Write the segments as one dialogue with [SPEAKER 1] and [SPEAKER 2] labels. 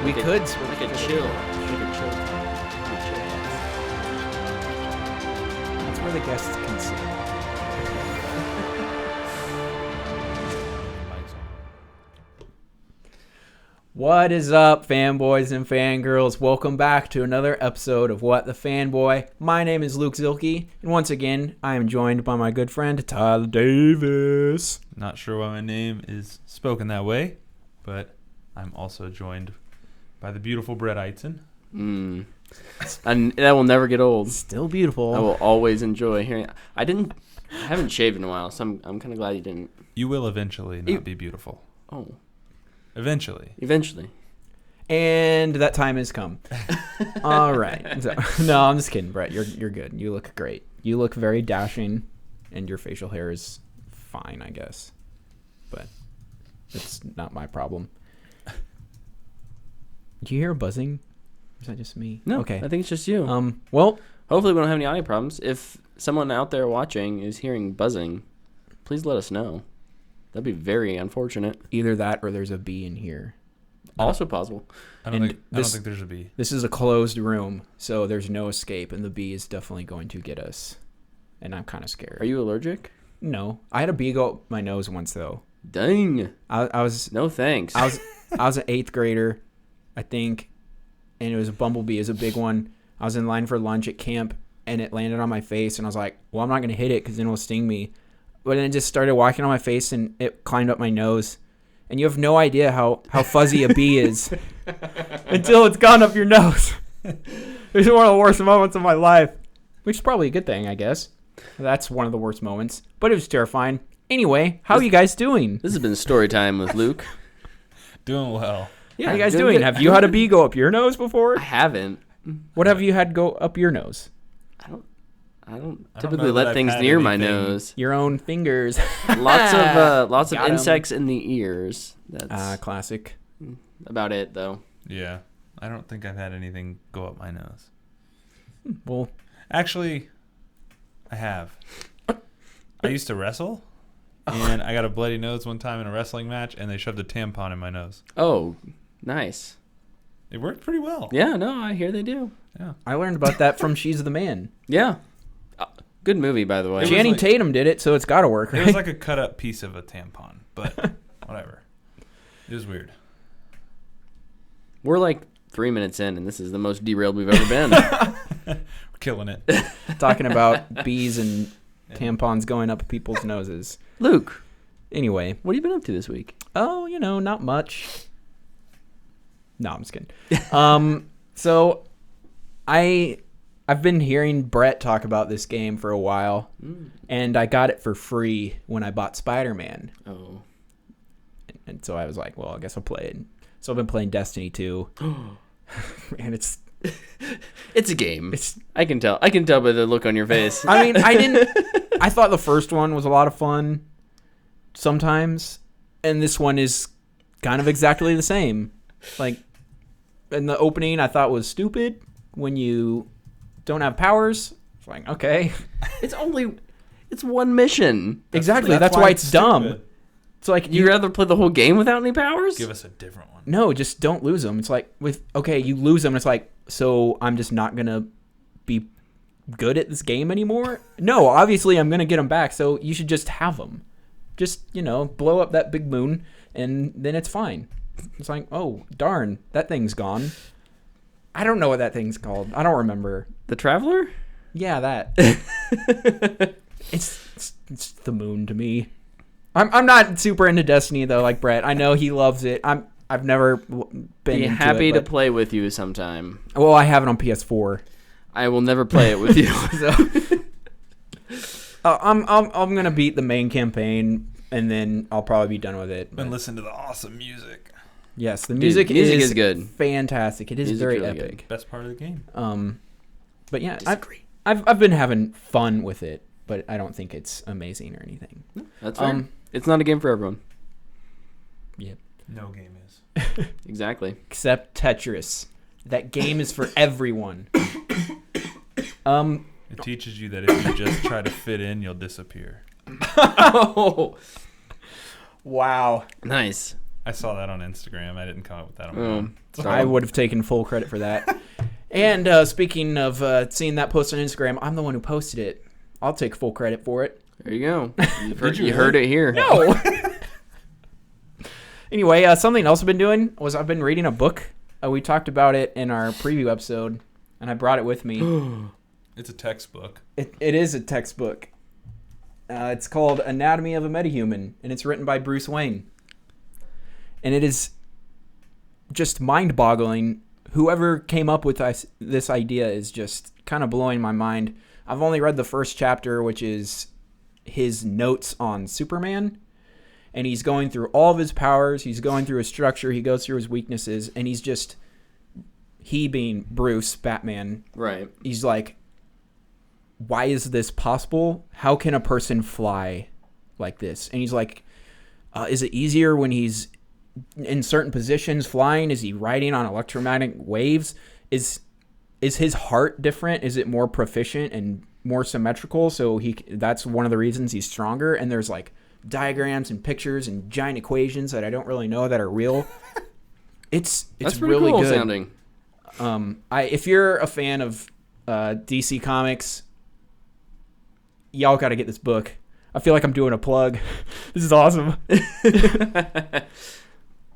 [SPEAKER 1] We could
[SPEAKER 2] like a chill.
[SPEAKER 1] That's where the guests can sit. What is up, fanboys and fangirls? Welcome back to another episode of What the Fanboy. My name is Luke Zilke, and once again, I am joined by my good friend Tyler Davis.
[SPEAKER 3] Not sure why my name is spoken that way, but I'm also joined by the beautiful Brett Eitzen.
[SPEAKER 2] And that will never get old.
[SPEAKER 1] Still beautiful.
[SPEAKER 2] I will always enjoy hearing. I haven't shaved in a while, so I'm kind of glad you didn't.
[SPEAKER 3] You will eventually not be beautiful.
[SPEAKER 2] Oh.
[SPEAKER 3] Eventually.
[SPEAKER 1] And that time has come. All right. So, no, I'm just kidding, Brett. You're good. You look great. You look very dashing, and your facial hair is fine, I guess. But it's not my problem. Do you hear a buzzing? Or is that just me?
[SPEAKER 2] No,
[SPEAKER 1] okay.
[SPEAKER 2] I think it's just you.
[SPEAKER 1] Well,
[SPEAKER 2] hopefully we don't have any audio problems. If someone out there watching is hearing buzzing, please let us know. That'd be very unfortunate.
[SPEAKER 1] either that or there's a bee in here.
[SPEAKER 2] Also possible.
[SPEAKER 3] I don't think there's a bee.
[SPEAKER 1] This is a closed room, so there's no escape, and the bee is definitely going to get us. And I'm kind of scared.
[SPEAKER 2] Are you allergic?
[SPEAKER 1] No. I had a bee go up my nose once, though.
[SPEAKER 2] Dang.
[SPEAKER 1] I was...
[SPEAKER 2] No thanks.
[SPEAKER 1] I was an 8th grader, I think, and it was a bumblebee. It was a big one. I was in line for lunch at camp, and it landed on my face, and I was like, well, I'm not going to hit it because then it'll sting me. But then it just started walking on my face, and it climbed up my nose. And you have no idea how fuzzy a bee is until it's gone up your nose. It's one of the worst moments of my life, which is probably a good thing, I guess. That's one of the worst moments, but it was terrifying. Anyway, how are you guys doing?
[SPEAKER 2] This has been story time with Luke.
[SPEAKER 3] Doing well.
[SPEAKER 2] Yeah,
[SPEAKER 1] how are you guys doing?
[SPEAKER 2] good.
[SPEAKER 1] Have you had a bee go up your nose before?
[SPEAKER 2] I haven't.
[SPEAKER 1] What have you had go up your nose?
[SPEAKER 2] I don't
[SPEAKER 3] I don't
[SPEAKER 2] typically
[SPEAKER 3] know that
[SPEAKER 2] let
[SPEAKER 3] I've
[SPEAKER 2] things
[SPEAKER 3] had
[SPEAKER 2] near my
[SPEAKER 3] anything.
[SPEAKER 2] nose.
[SPEAKER 1] Your own fingers.
[SPEAKER 2] Lots of
[SPEAKER 1] Got 'em.
[SPEAKER 2] insects in the ears. That's
[SPEAKER 1] Classic.
[SPEAKER 2] about it, though.
[SPEAKER 3] Yeah. I don't think I've had anything go up my nose.
[SPEAKER 1] Well,
[SPEAKER 3] Actually, I have. I used to wrestle, and I got a bloody nose one time in a wrestling match, and they shoved a tampon in my nose.
[SPEAKER 2] Oh, nice.
[SPEAKER 3] It worked pretty well.
[SPEAKER 2] Yeah, no, I hear they do.
[SPEAKER 3] Yeah.
[SPEAKER 1] I learned about that from She's the Man.
[SPEAKER 2] Yeah. Good movie, by the way.
[SPEAKER 3] was
[SPEAKER 1] Channing
[SPEAKER 3] like-
[SPEAKER 1] Tatum did it, so it's got to work,
[SPEAKER 3] It
[SPEAKER 1] right?
[SPEAKER 3] was like a cut up piece of a tampon, but whatever. It was weird.
[SPEAKER 2] We're like 3 minutes in, and this is the most derailed we've ever been.
[SPEAKER 3] We're killing it.
[SPEAKER 1] Talking about bees and tampons going up people's noses.
[SPEAKER 2] Luke,
[SPEAKER 1] Anyway.
[SPEAKER 2] what have you been up to this week?
[SPEAKER 1] Oh, not much. No, I'm just kidding. So I've been hearing Brett talk about this game for a while, and I got it for free when I bought Spider-Man.
[SPEAKER 2] Oh.
[SPEAKER 1] And so I was like, well, I guess I'll play it. So I've been playing Destiny 2. And it's
[SPEAKER 2] It's a game. I can tell. I can tell by the look on your face.
[SPEAKER 1] I mean, I thought the first one was a lot of fun sometimes, and this one is kind of exactly the same. Like, in the opening, I thought was stupid when you don't have powers. It's like, okay.
[SPEAKER 2] It's one mission.
[SPEAKER 1] Exactly. That's why it's dumb.
[SPEAKER 3] stupid.
[SPEAKER 1] It's like,
[SPEAKER 2] You'd rather play the whole game without any powers?
[SPEAKER 3] Give us a different one.
[SPEAKER 1] no, just don't lose them. It's like, you lose them, and it's like, so I'm just not going to be good at this game anymore? No, obviously I'm going to get them back, so you should just have them. Just, blow up that big moon, and then it's fine. It's like, oh, darn, that thing's gone. I don't know what that thing's called. I don't remember.
[SPEAKER 2] The Traveler?
[SPEAKER 1] Yeah, that. It's the moon to me. I'm not super into Destiny, though, like Brett. I know he loves it. I've never been
[SPEAKER 2] Be
[SPEAKER 1] into
[SPEAKER 2] happy
[SPEAKER 1] it,
[SPEAKER 2] to
[SPEAKER 1] but-
[SPEAKER 2] play with you sometime.
[SPEAKER 1] Well, I have it on PS4.
[SPEAKER 2] I will never play it with you.
[SPEAKER 1] So I'm gonna beat the main campaign, and then I'll probably be done with it.
[SPEAKER 3] And
[SPEAKER 1] But
[SPEAKER 3] listen to the awesome music.
[SPEAKER 1] yes, the music
[SPEAKER 2] music
[SPEAKER 1] is
[SPEAKER 2] is good.
[SPEAKER 1] fantastic. It is
[SPEAKER 2] Music's
[SPEAKER 1] very
[SPEAKER 2] really
[SPEAKER 1] epic.
[SPEAKER 3] Best part of the game.
[SPEAKER 1] But yeah,
[SPEAKER 2] Disagree.
[SPEAKER 1] I've been having fun with it, but I don't think it's amazing or anything.
[SPEAKER 2] That's fair. It's not a game for everyone.
[SPEAKER 1] Yep.
[SPEAKER 3] No game is.
[SPEAKER 2] Exactly.
[SPEAKER 1] Except Tetris. That game is for everyone.
[SPEAKER 3] It teaches you that if you just try to fit in, you'll disappear.
[SPEAKER 2] Oh,
[SPEAKER 1] Wow.
[SPEAKER 2] nice.
[SPEAKER 3] I saw that on Instagram. I didn't come up with that on my own.
[SPEAKER 1] I would have taken full credit for that. And speaking of seeing that post on Instagram, I'm the one who posted it. I'll take full credit for it.
[SPEAKER 2] There you go.
[SPEAKER 3] You
[SPEAKER 2] Heard it here.
[SPEAKER 1] No. Anyway, something else I've been doing was I've been reading a book. We talked about it in our preview episode, and I brought it with me.
[SPEAKER 3] It's a textbook.
[SPEAKER 1] It is a textbook. It's called Anatomy of a Metahuman, and it's written by Bruce Wayne. And it is just mind-boggling. Whoever came up with this idea is just kind of blowing my mind. I've only read the first chapter, which is his notes on Superman. And he's going through all of his powers. He's going through his structure. He goes through his weaknesses. And he being Bruce, Batman.
[SPEAKER 2] Right.
[SPEAKER 1] He's like, why is this possible? How can a person fly like this? And he's like, is it easier when he's in certain positions flying? Is he riding on electromagnetic waves? Is his heart different? Is it more proficient and more symmetrical? So that's one of the reasons he's stronger. And there's like diagrams and pictures and giant equations that I don't really know that are real. That's
[SPEAKER 2] pretty
[SPEAKER 1] really
[SPEAKER 2] cool
[SPEAKER 1] good
[SPEAKER 2] sounding.
[SPEAKER 1] If you're a fan of DC Comics, y'all got to get this book. I feel like I'm doing a plug. This is awesome.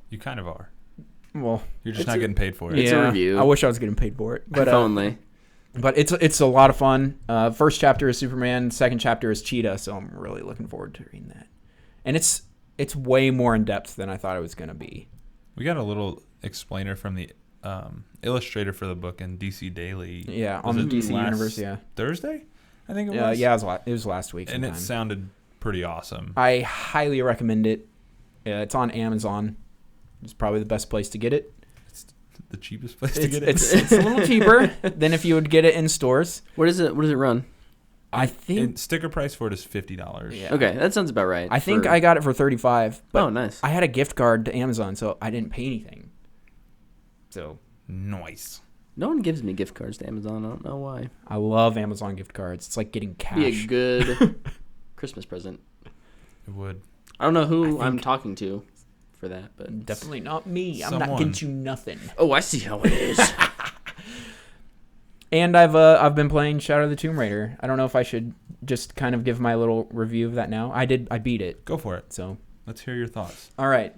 [SPEAKER 3] You kind of are.
[SPEAKER 1] Well,
[SPEAKER 3] You're just not getting paid for it.
[SPEAKER 2] It's a review.
[SPEAKER 1] I wish I was getting paid for it, but
[SPEAKER 2] If only.
[SPEAKER 1] But it's a lot of fun. First chapter is Superman. Second chapter is Cheetah. So I'm really looking forward to reading that. And it's way more in depth than I thought it was going to be.
[SPEAKER 3] We got a little explainer from the illustrator for the book in DC Daily.
[SPEAKER 1] Yeah,
[SPEAKER 3] Was
[SPEAKER 1] on the
[SPEAKER 3] it
[SPEAKER 1] DC
[SPEAKER 3] last
[SPEAKER 1] Universe. Yeah,
[SPEAKER 3] Thursday, I think it was.
[SPEAKER 1] Yeah, it was last week.
[SPEAKER 3] And
[SPEAKER 1] sometime.
[SPEAKER 3] it sounded pretty awesome.
[SPEAKER 1] I highly recommend it. It's on Amazon. It's probably the best place to get it.
[SPEAKER 3] It's the cheapest place to get it.
[SPEAKER 1] It's a little cheaper than if you would get it in stores.
[SPEAKER 2] What does it run?
[SPEAKER 1] I think
[SPEAKER 3] And sticker price for it is $50.
[SPEAKER 1] Yeah.
[SPEAKER 2] Okay, that sounds about right.
[SPEAKER 1] I think I got it for $35. But
[SPEAKER 2] oh, nice.
[SPEAKER 1] I had a gift card to Amazon, so I didn't pay anything. So
[SPEAKER 3] Nice.
[SPEAKER 2] No one gives me gift cards to Amazon. I don't know why.
[SPEAKER 1] I love Amazon gift cards. It's like getting cash.
[SPEAKER 2] Be a good Christmas present.
[SPEAKER 3] It would.
[SPEAKER 2] I don't know who I'm talking to for that, but
[SPEAKER 1] Definitely not me. I'm
[SPEAKER 3] Someone.
[SPEAKER 1] not getting you nothing.
[SPEAKER 2] oh, I see how it is.
[SPEAKER 1] And I've been playing Shadow of the Tomb Raider. I don't know if I should just kind of give my little review of that now. I beat it.
[SPEAKER 3] Go for it.
[SPEAKER 1] So
[SPEAKER 3] Let's hear your thoughts.
[SPEAKER 1] all right.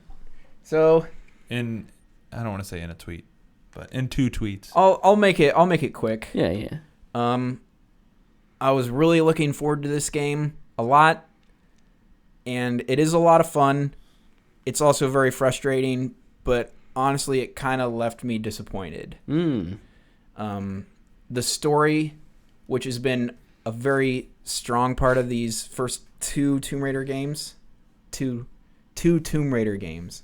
[SPEAKER 1] So
[SPEAKER 3] I don't want to say in a tweet, but in 2 tweets.
[SPEAKER 1] I'll make it quick.
[SPEAKER 2] yeah.
[SPEAKER 1] I was really looking forward to this game a lot, and it is a lot of fun. It's also very frustrating, but honestly, it kind of left me disappointed. The story, which has been a very strong part of these first 2 Tomb Raider games, two Tomb Raider games,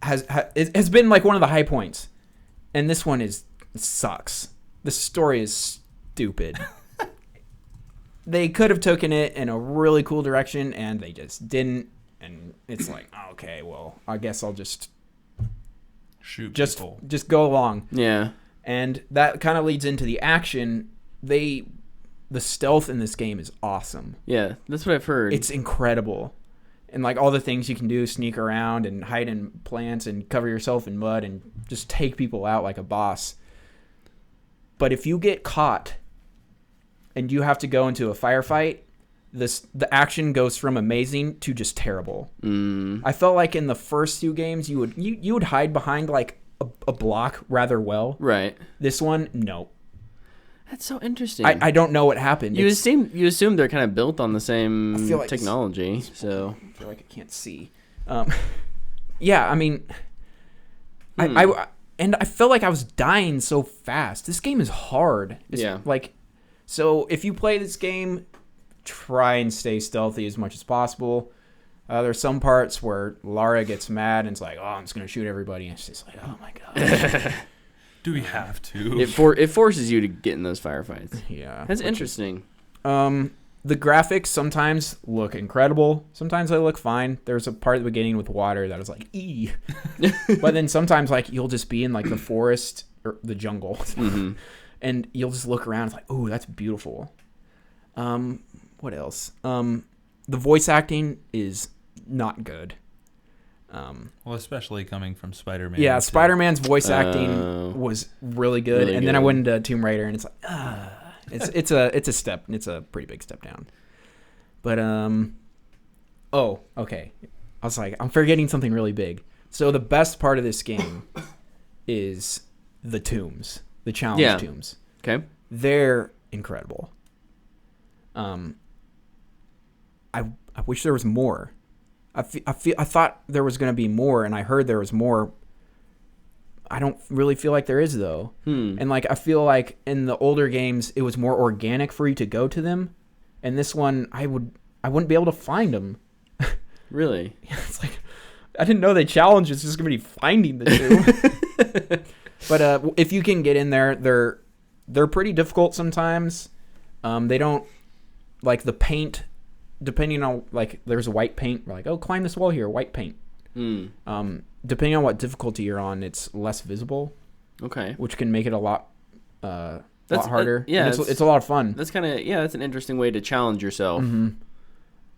[SPEAKER 1] has been like one of the high points, and this one sucks. The story is stupid. They could have taken it in a really cool direction, and they just didn't. And it's like, okay, well, I guess I'll just
[SPEAKER 3] People.
[SPEAKER 1] go along.
[SPEAKER 2] Yeah.
[SPEAKER 1] And that kind of leads into the action. The stealth in this game is awesome.
[SPEAKER 2] Yeah, that's what I've heard.
[SPEAKER 1] It's incredible. And like all the things you can do, sneak around and hide in plants and cover yourself in mud and just take people out like a boss. But if you get caught and you have to go into a firefight, the action goes from amazing to just terrible. I felt like in the first 2 games you would hide behind like a block rather well.
[SPEAKER 2] right.
[SPEAKER 1] This one, no.
[SPEAKER 2] That's so interesting.
[SPEAKER 1] I don't know what happened.
[SPEAKER 2] You assume they're kind of built on the same
[SPEAKER 1] I feel like
[SPEAKER 2] technology, so
[SPEAKER 1] I feel like I can't see. Yeah, I mean, I felt like I was dying so fast. This game is hard.
[SPEAKER 2] Yeah.
[SPEAKER 1] Like, so if you play this game, try and stay stealthy as much as possible. There's some parts where Lara gets mad and it's like, oh, I'm just gonna shoot everybody. And it's just like, oh my god.
[SPEAKER 3] Do we have to?
[SPEAKER 2] it forces you to get in those firefights.
[SPEAKER 1] Yeah,
[SPEAKER 2] That's interesting.
[SPEAKER 1] The graphics sometimes look incredible. Sometimes they look fine. There's a part at the beginning with water that was like, ee. But then sometimes like you'll just be in like the forest or the jungle, and you'll just look around. It's like, oh, that's beautiful. What else? The voice acting is not good.
[SPEAKER 3] Well, especially coming from Spider-Man.
[SPEAKER 1] Yeah,
[SPEAKER 3] too.
[SPEAKER 1] Spider-Man's voice acting was really good,
[SPEAKER 2] Really
[SPEAKER 1] and then I
[SPEAKER 2] good.
[SPEAKER 1] went into Tomb Raider, and it's like, it's a step, it's a pretty big step down. But oh, okay. I was like, I'm forgetting something really big. So the best part of this game is the tombs, the challenge tombs.
[SPEAKER 2] Okay.
[SPEAKER 1] They're incredible. I wish there was more. I thought there was going to be more, and I heard there was more. I don't really feel like there is, though. And like I feel like in the older games, it was more organic for you to go to them, and this one, I wouldn't be able to find them.
[SPEAKER 2] Really?
[SPEAKER 1] It's like I didn't know the challenge is just going to be finding the tomb. But if you can get in there, they're pretty difficult sometimes. They don't like the paint. Depending on, like, there's a white paint. We're like, oh, climb this wall here, white paint. Depending on what difficulty you're on, it's less visible.
[SPEAKER 2] Okay.
[SPEAKER 1] Which can make it a lot harder.
[SPEAKER 2] Yeah,
[SPEAKER 1] and it's a lot of fun.
[SPEAKER 2] That's kind of that's an interesting way to challenge yourself.
[SPEAKER 1] Mm-hmm.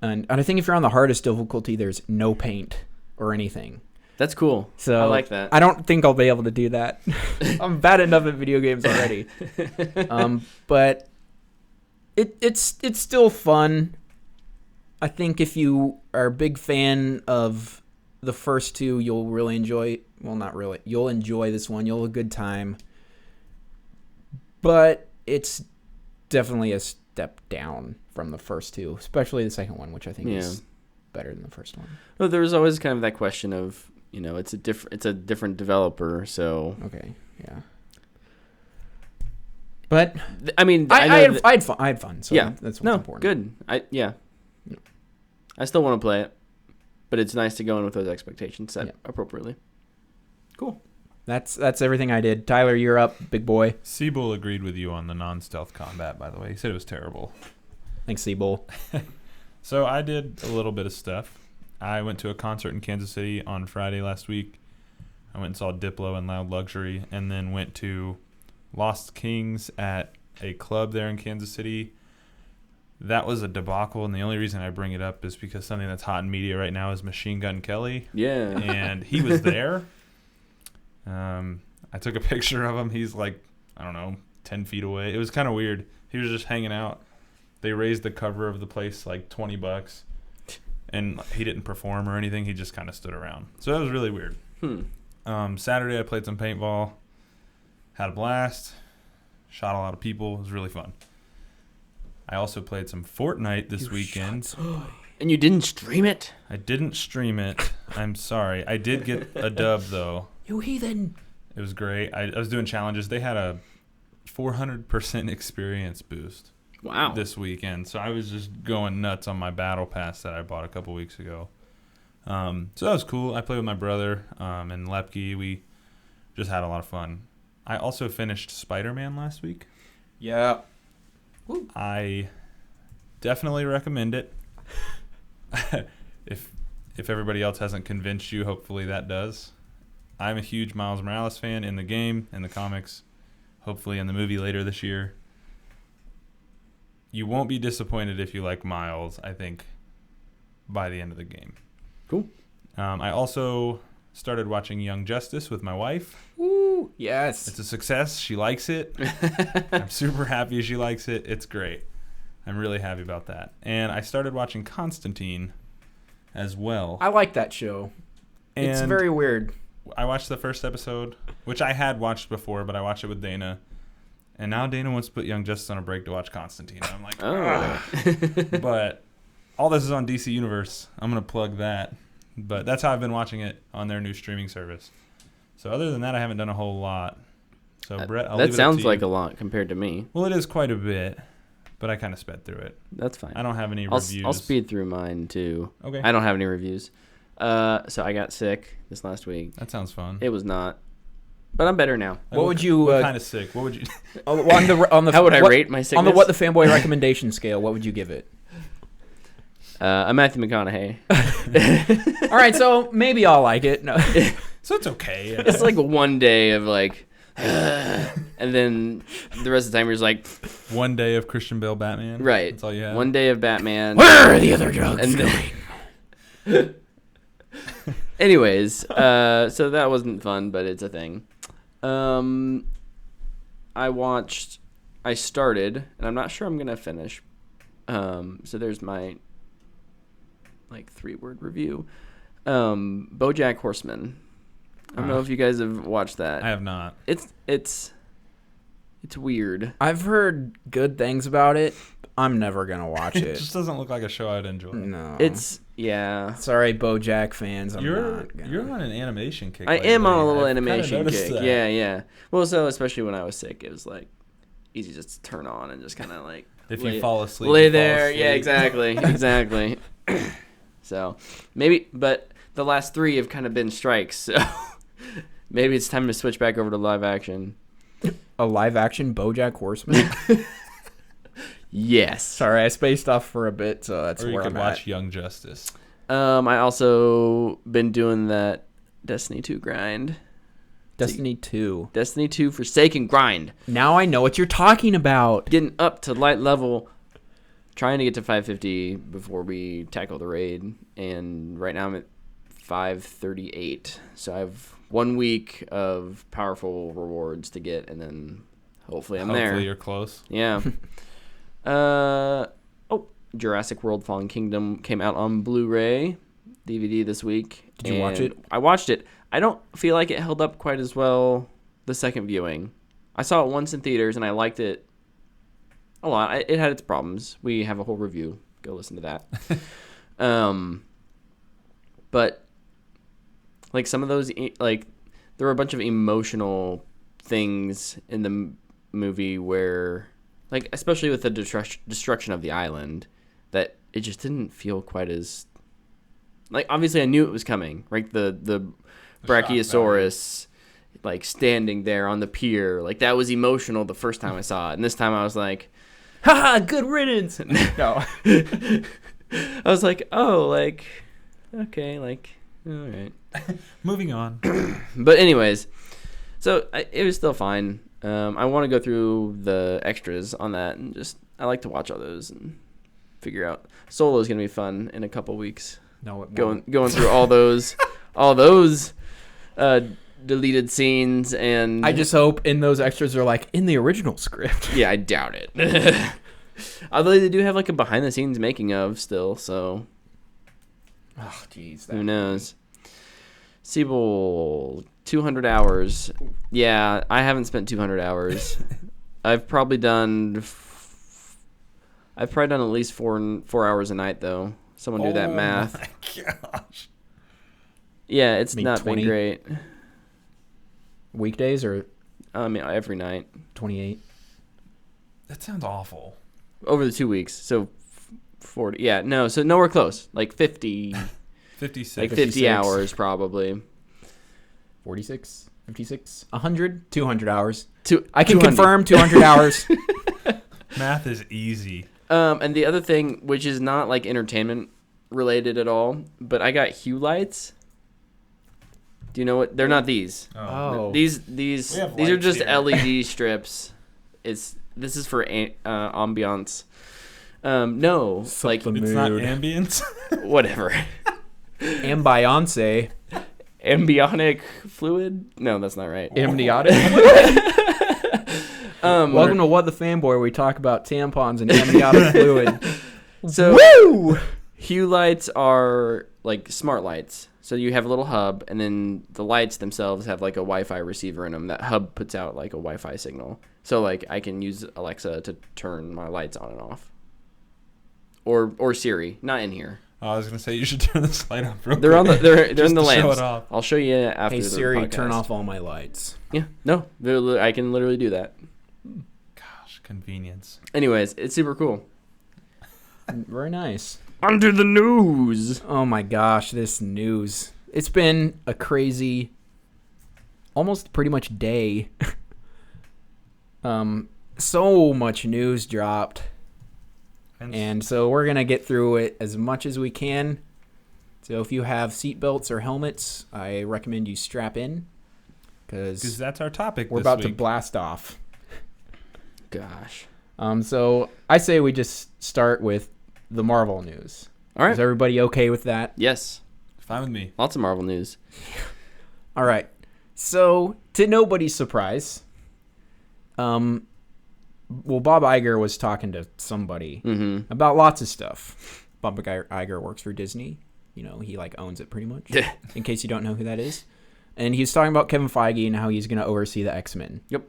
[SPEAKER 1] And I think if you're on the hardest difficulty, there's no paint or anything.
[SPEAKER 2] That's cool.
[SPEAKER 1] So
[SPEAKER 2] I like that.
[SPEAKER 1] I don't think I'll be able to do that. I'm bad enough at video games already. But it's still fun. I think if you are a big fan of the first two, you'll really enjoy. Well, not really. You'll enjoy this one. You'll have a good time. But it's definitely a step down from the first two, especially the second one, which I think is better than the first one.
[SPEAKER 2] Well, there was always kind of that question of, it's a different developer, so
[SPEAKER 1] okay, yeah. But
[SPEAKER 2] I mean,
[SPEAKER 1] I had fun. So that's what's important.
[SPEAKER 2] Good. I still want to play it, but it's nice to go in with those expectations set appropriately. Cool.
[SPEAKER 1] That's everything I did. Tyler, you're up, big boy.
[SPEAKER 3] Seabull agreed with you on the non-stealth combat, by the way. He said it was terrible.
[SPEAKER 1] Thanks, Seabull.
[SPEAKER 3] So I did a little bit of stuff. I went to a concert in Kansas City on Friday last week. I went and saw Diplo and Loud Luxury, and then went to Lost Kings at a club there in Kansas City. That was a debacle, and the only reason I bring it up is because something that's hot in media right now is Machine Gun Kelly.
[SPEAKER 2] Yeah.
[SPEAKER 3] And he was there. I took a picture of him. He's like, I don't know, 10 feet away. It was kind of weird. He was just hanging out. They raised the cover of the place like $20, and he didn't perform or anything. He just kind of stood around. So that was really weird. Saturday I played some paintball. Had a blast. Shot a lot of people. It was really fun. I also played some Fortnite this weekend.
[SPEAKER 2] And you didn't stream it?
[SPEAKER 3] I didn't stream it. I'm sorry. I did get a dub, though.
[SPEAKER 1] You heathen.
[SPEAKER 3] It was great. I was doing challenges. They had a 400% experience boost.
[SPEAKER 2] Wow.
[SPEAKER 3] This weekend. So I was just going nuts on my battle pass that I bought a couple weeks ago. So that was cool. I played with my brother and Lepke. We just had a lot of fun. I also finished Spider-Man last week.
[SPEAKER 1] Yeah.
[SPEAKER 3] I definitely recommend it. If everybody else hasn't convinced you, hopefully that does. I'm a huge Miles Morales fan in the game, in the comics, hopefully in the movie later this year. You won't be disappointed if you like Miles, I think, by the end of the game.
[SPEAKER 2] Cool.
[SPEAKER 3] I also started watching Young Justice with my wife.
[SPEAKER 1] Woo, yes.
[SPEAKER 3] It's a success. She likes it. I'm super happy she likes it. It's great. I'm really happy about that. And I started watching Constantine as well.
[SPEAKER 1] I like that show. It's
[SPEAKER 3] And
[SPEAKER 1] very weird.
[SPEAKER 3] I watched the first episode, which I had watched before, but I watched it with Dana. And now Dana wants to put Young Justice on a break to watch Constantine. And I'm like,
[SPEAKER 2] oh.
[SPEAKER 3] But all this is on DC Universe. I'm going to plug that. But that's how I've been watching it on their new streaming service. So other than that, I haven't done a whole lot. So Brett, I'll leave it
[SPEAKER 2] that
[SPEAKER 3] up
[SPEAKER 2] sounds
[SPEAKER 3] to you.
[SPEAKER 2] like a lot compared to me.
[SPEAKER 3] Well, it is quite a bit, but I kind of sped through it.
[SPEAKER 2] That's fine.
[SPEAKER 3] I don't have any reviews.
[SPEAKER 2] I'll speed through mine too.
[SPEAKER 3] Okay.
[SPEAKER 2] I don't have any reviews. So I got sick this last week.
[SPEAKER 3] That sounds fun.
[SPEAKER 2] It was not, but I'm better now.
[SPEAKER 1] What would you?
[SPEAKER 3] What kind of sick? What would you?
[SPEAKER 1] on the
[SPEAKER 2] How would I rate my sickness?
[SPEAKER 1] On the what the fanboy recommendation scale? What would you give it?
[SPEAKER 2] I'm Matthew McConaughey.
[SPEAKER 1] All right, so maybe I'll like it. No.
[SPEAKER 3] So it's okay.
[SPEAKER 2] It's like one day of like, and then the rest of the time you're just like,
[SPEAKER 3] One day of Christian Bale Batman.
[SPEAKER 2] right.
[SPEAKER 3] That's all you have.
[SPEAKER 2] One day of Batman.
[SPEAKER 1] Where are the other drugs
[SPEAKER 2] And
[SPEAKER 1] going?
[SPEAKER 2] Anyways, so that wasn't fun, but it's a thing. I started, and I'm not sure I'm gonna finish. So there's my 3-word review. BoJack Horseman. I don't know if you guys have watched that.
[SPEAKER 3] I have not.
[SPEAKER 2] It's weird.
[SPEAKER 1] I've heard good things about it. I'm never gonna watch
[SPEAKER 3] It
[SPEAKER 1] it.
[SPEAKER 3] just doesn't look like a show I'd enjoy.
[SPEAKER 1] No.
[SPEAKER 2] Yeah.
[SPEAKER 1] Sorry, BoJack fans.
[SPEAKER 3] You're on an animation kick.
[SPEAKER 2] I am on a little
[SPEAKER 3] I've kinda
[SPEAKER 2] animation
[SPEAKER 3] noticed
[SPEAKER 2] kick.
[SPEAKER 3] that.
[SPEAKER 2] Yeah. Well, so especially when I was sick, it was easy just to turn on and just kind of
[SPEAKER 3] If you fall asleep,
[SPEAKER 2] lay
[SPEAKER 3] you fall
[SPEAKER 2] there.
[SPEAKER 3] asleep.
[SPEAKER 2] Yeah, exactly. So maybe, but the last 3 have kind of been strikes. So maybe it's time to switch back over to live action.
[SPEAKER 1] A live action BoJack Horseman.
[SPEAKER 2] Yes.
[SPEAKER 1] Sorry, I spaced off for a bit, so that's
[SPEAKER 3] Or you
[SPEAKER 1] where
[SPEAKER 3] could
[SPEAKER 1] I'm
[SPEAKER 3] watch
[SPEAKER 1] at.
[SPEAKER 3] Young Justice.
[SPEAKER 2] I also been doing that Destiny 2 grind.
[SPEAKER 1] Destiny 2.
[SPEAKER 2] Destiny 2 Forsaken grind.
[SPEAKER 1] Now I know what you're talking about.
[SPEAKER 2] Getting up to light level, trying to get to 550 before we tackle the raid, and right now I'm at 538. So I have 1 week of powerful rewards to get, and then hopefully I'm there.
[SPEAKER 3] Hopefully you're close.
[SPEAKER 2] Yeah. Jurassic World Fallen Kingdom came out on Blu-ray DVD this week.
[SPEAKER 1] Did you watch it?
[SPEAKER 2] I watched it. I don't feel like it held up quite as well the second viewing. I saw it once in theaters and I liked it a lot. It had its problems. We have a whole review. Go listen to that. But some of those there were a bunch of emotional things in the movie where especially with the destruction of the island, that it just didn't feel quite as obviously I knew it was coming, right? The Brachiosaurus standing there on the pier, that was emotional the first time I saw it, and this time I was like, haha, good riddance. No. I was like, oh, okay, all right.
[SPEAKER 3] Moving on.
[SPEAKER 2] But anyways, so it was still fine. I want to go through the extras on that, and I like to watch all those and figure out. Solo is gonna be fun in a couple weeks.
[SPEAKER 1] No, it won't.
[SPEAKER 2] Going through all those deleted scenes, and
[SPEAKER 1] I just hope in those extras are in the original script.
[SPEAKER 2] yeah, I doubt it. Although they do have a behind the scenes making of still, so
[SPEAKER 1] Oh, jeez.
[SPEAKER 2] who knows? Siebel, 200 hours. Yeah, I haven't spent 200 hours. I've probably done at least 4 hours a night, thoght Someone do that math.
[SPEAKER 3] Oh my gosh.
[SPEAKER 2] Yeah, it's
[SPEAKER 1] mean
[SPEAKER 2] not
[SPEAKER 1] 20?
[SPEAKER 2] been great.
[SPEAKER 1] Weekdays or
[SPEAKER 2] Every night.
[SPEAKER 1] 28?
[SPEAKER 3] That sounds awful.
[SPEAKER 2] Over the 2 weeks. So 40. Yeah, no, so nowhere close. 50.
[SPEAKER 3] 56.
[SPEAKER 2] 50 hours probably.
[SPEAKER 1] 46? 56? 100? 200 hours.
[SPEAKER 2] I
[SPEAKER 1] can
[SPEAKER 2] 200.
[SPEAKER 1] confirm 200 hours.
[SPEAKER 3] Math is easy.
[SPEAKER 2] And the other thing, which is not entertainment related at all, but I got hue lights. Do you know what? They're not these.
[SPEAKER 1] Oh.
[SPEAKER 2] These
[SPEAKER 3] have
[SPEAKER 2] are
[SPEAKER 3] lights
[SPEAKER 2] just
[SPEAKER 3] here.
[SPEAKER 2] LED strips. This is for ambiance. No,
[SPEAKER 1] Suck the
[SPEAKER 3] It's not
[SPEAKER 1] mood.
[SPEAKER 3] ambience.
[SPEAKER 2] whatever.
[SPEAKER 1] Ambiance.
[SPEAKER 2] Ambionic fluid? No, that's not right.
[SPEAKER 1] Amniotic. Welcome to What the Fanboy, where we talk about tampons and amniotic fluid.
[SPEAKER 2] So
[SPEAKER 1] Woo!
[SPEAKER 2] hue lights are smart lights. So you have a little hub, and then the lights themselves have a Wi-Fi receiver in them. That hub puts out a Wi-Fi signal. So I can use Alexa to turn my lights on and off. Or Siri, not in here.
[SPEAKER 3] I was gonna say you should turn this light off. Real
[SPEAKER 2] They're on the
[SPEAKER 3] quick.
[SPEAKER 2] they're in
[SPEAKER 3] Just
[SPEAKER 2] the
[SPEAKER 3] to show
[SPEAKER 2] lamps.
[SPEAKER 3] it off.
[SPEAKER 2] I'll show you after
[SPEAKER 1] Hey
[SPEAKER 2] the
[SPEAKER 1] Siri,
[SPEAKER 2] podcast.
[SPEAKER 1] turn off all my lights.
[SPEAKER 2] Yeah, no, I can literally do that.
[SPEAKER 3] Gosh, convenience.
[SPEAKER 2] Anyways, it's super cool.
[SPEAKER 1] Very nice.
[SPEAKER 2] Under the news.
[SPEAKER 1] Oh my gosh, this news. It's been a crazy, almost pretty much day. So much news dropped. And so we're going to get through it as much as we can. So if you have seatbelts or helmets, I recommend you strap in. Because
[SPEAKER 3] that's our topic.
[SPEAKER 1] we're
[SPEAKER 3] this
[SPEAKER 1] about to
[SPEAKER 3] week.
[SPEAKER 1] blast off.
[SPEAKER 2] Gosh.
[SPEAKER 1] So I say we just start with the Marvel news.
[SPEAKER 2] All right.
[SPEAKER 1] Is everybody okay with that?
[SPEAKER 2] Yes.
[SPEAKER 3] Fine with me.
[SPEAKER 2] Lots of Marvel news.
[SPEAKER 1] All right. So, to nobody's surprise, Bob Iger was talking to somebody about lots of stuff. Bob Iger works for Disney. You know, he like owns it pretty much. In case you don't know who that is. And he was talking about Kevin Feige and how he's going to oversee the X-Men.
[SPEAKER 2] Yep.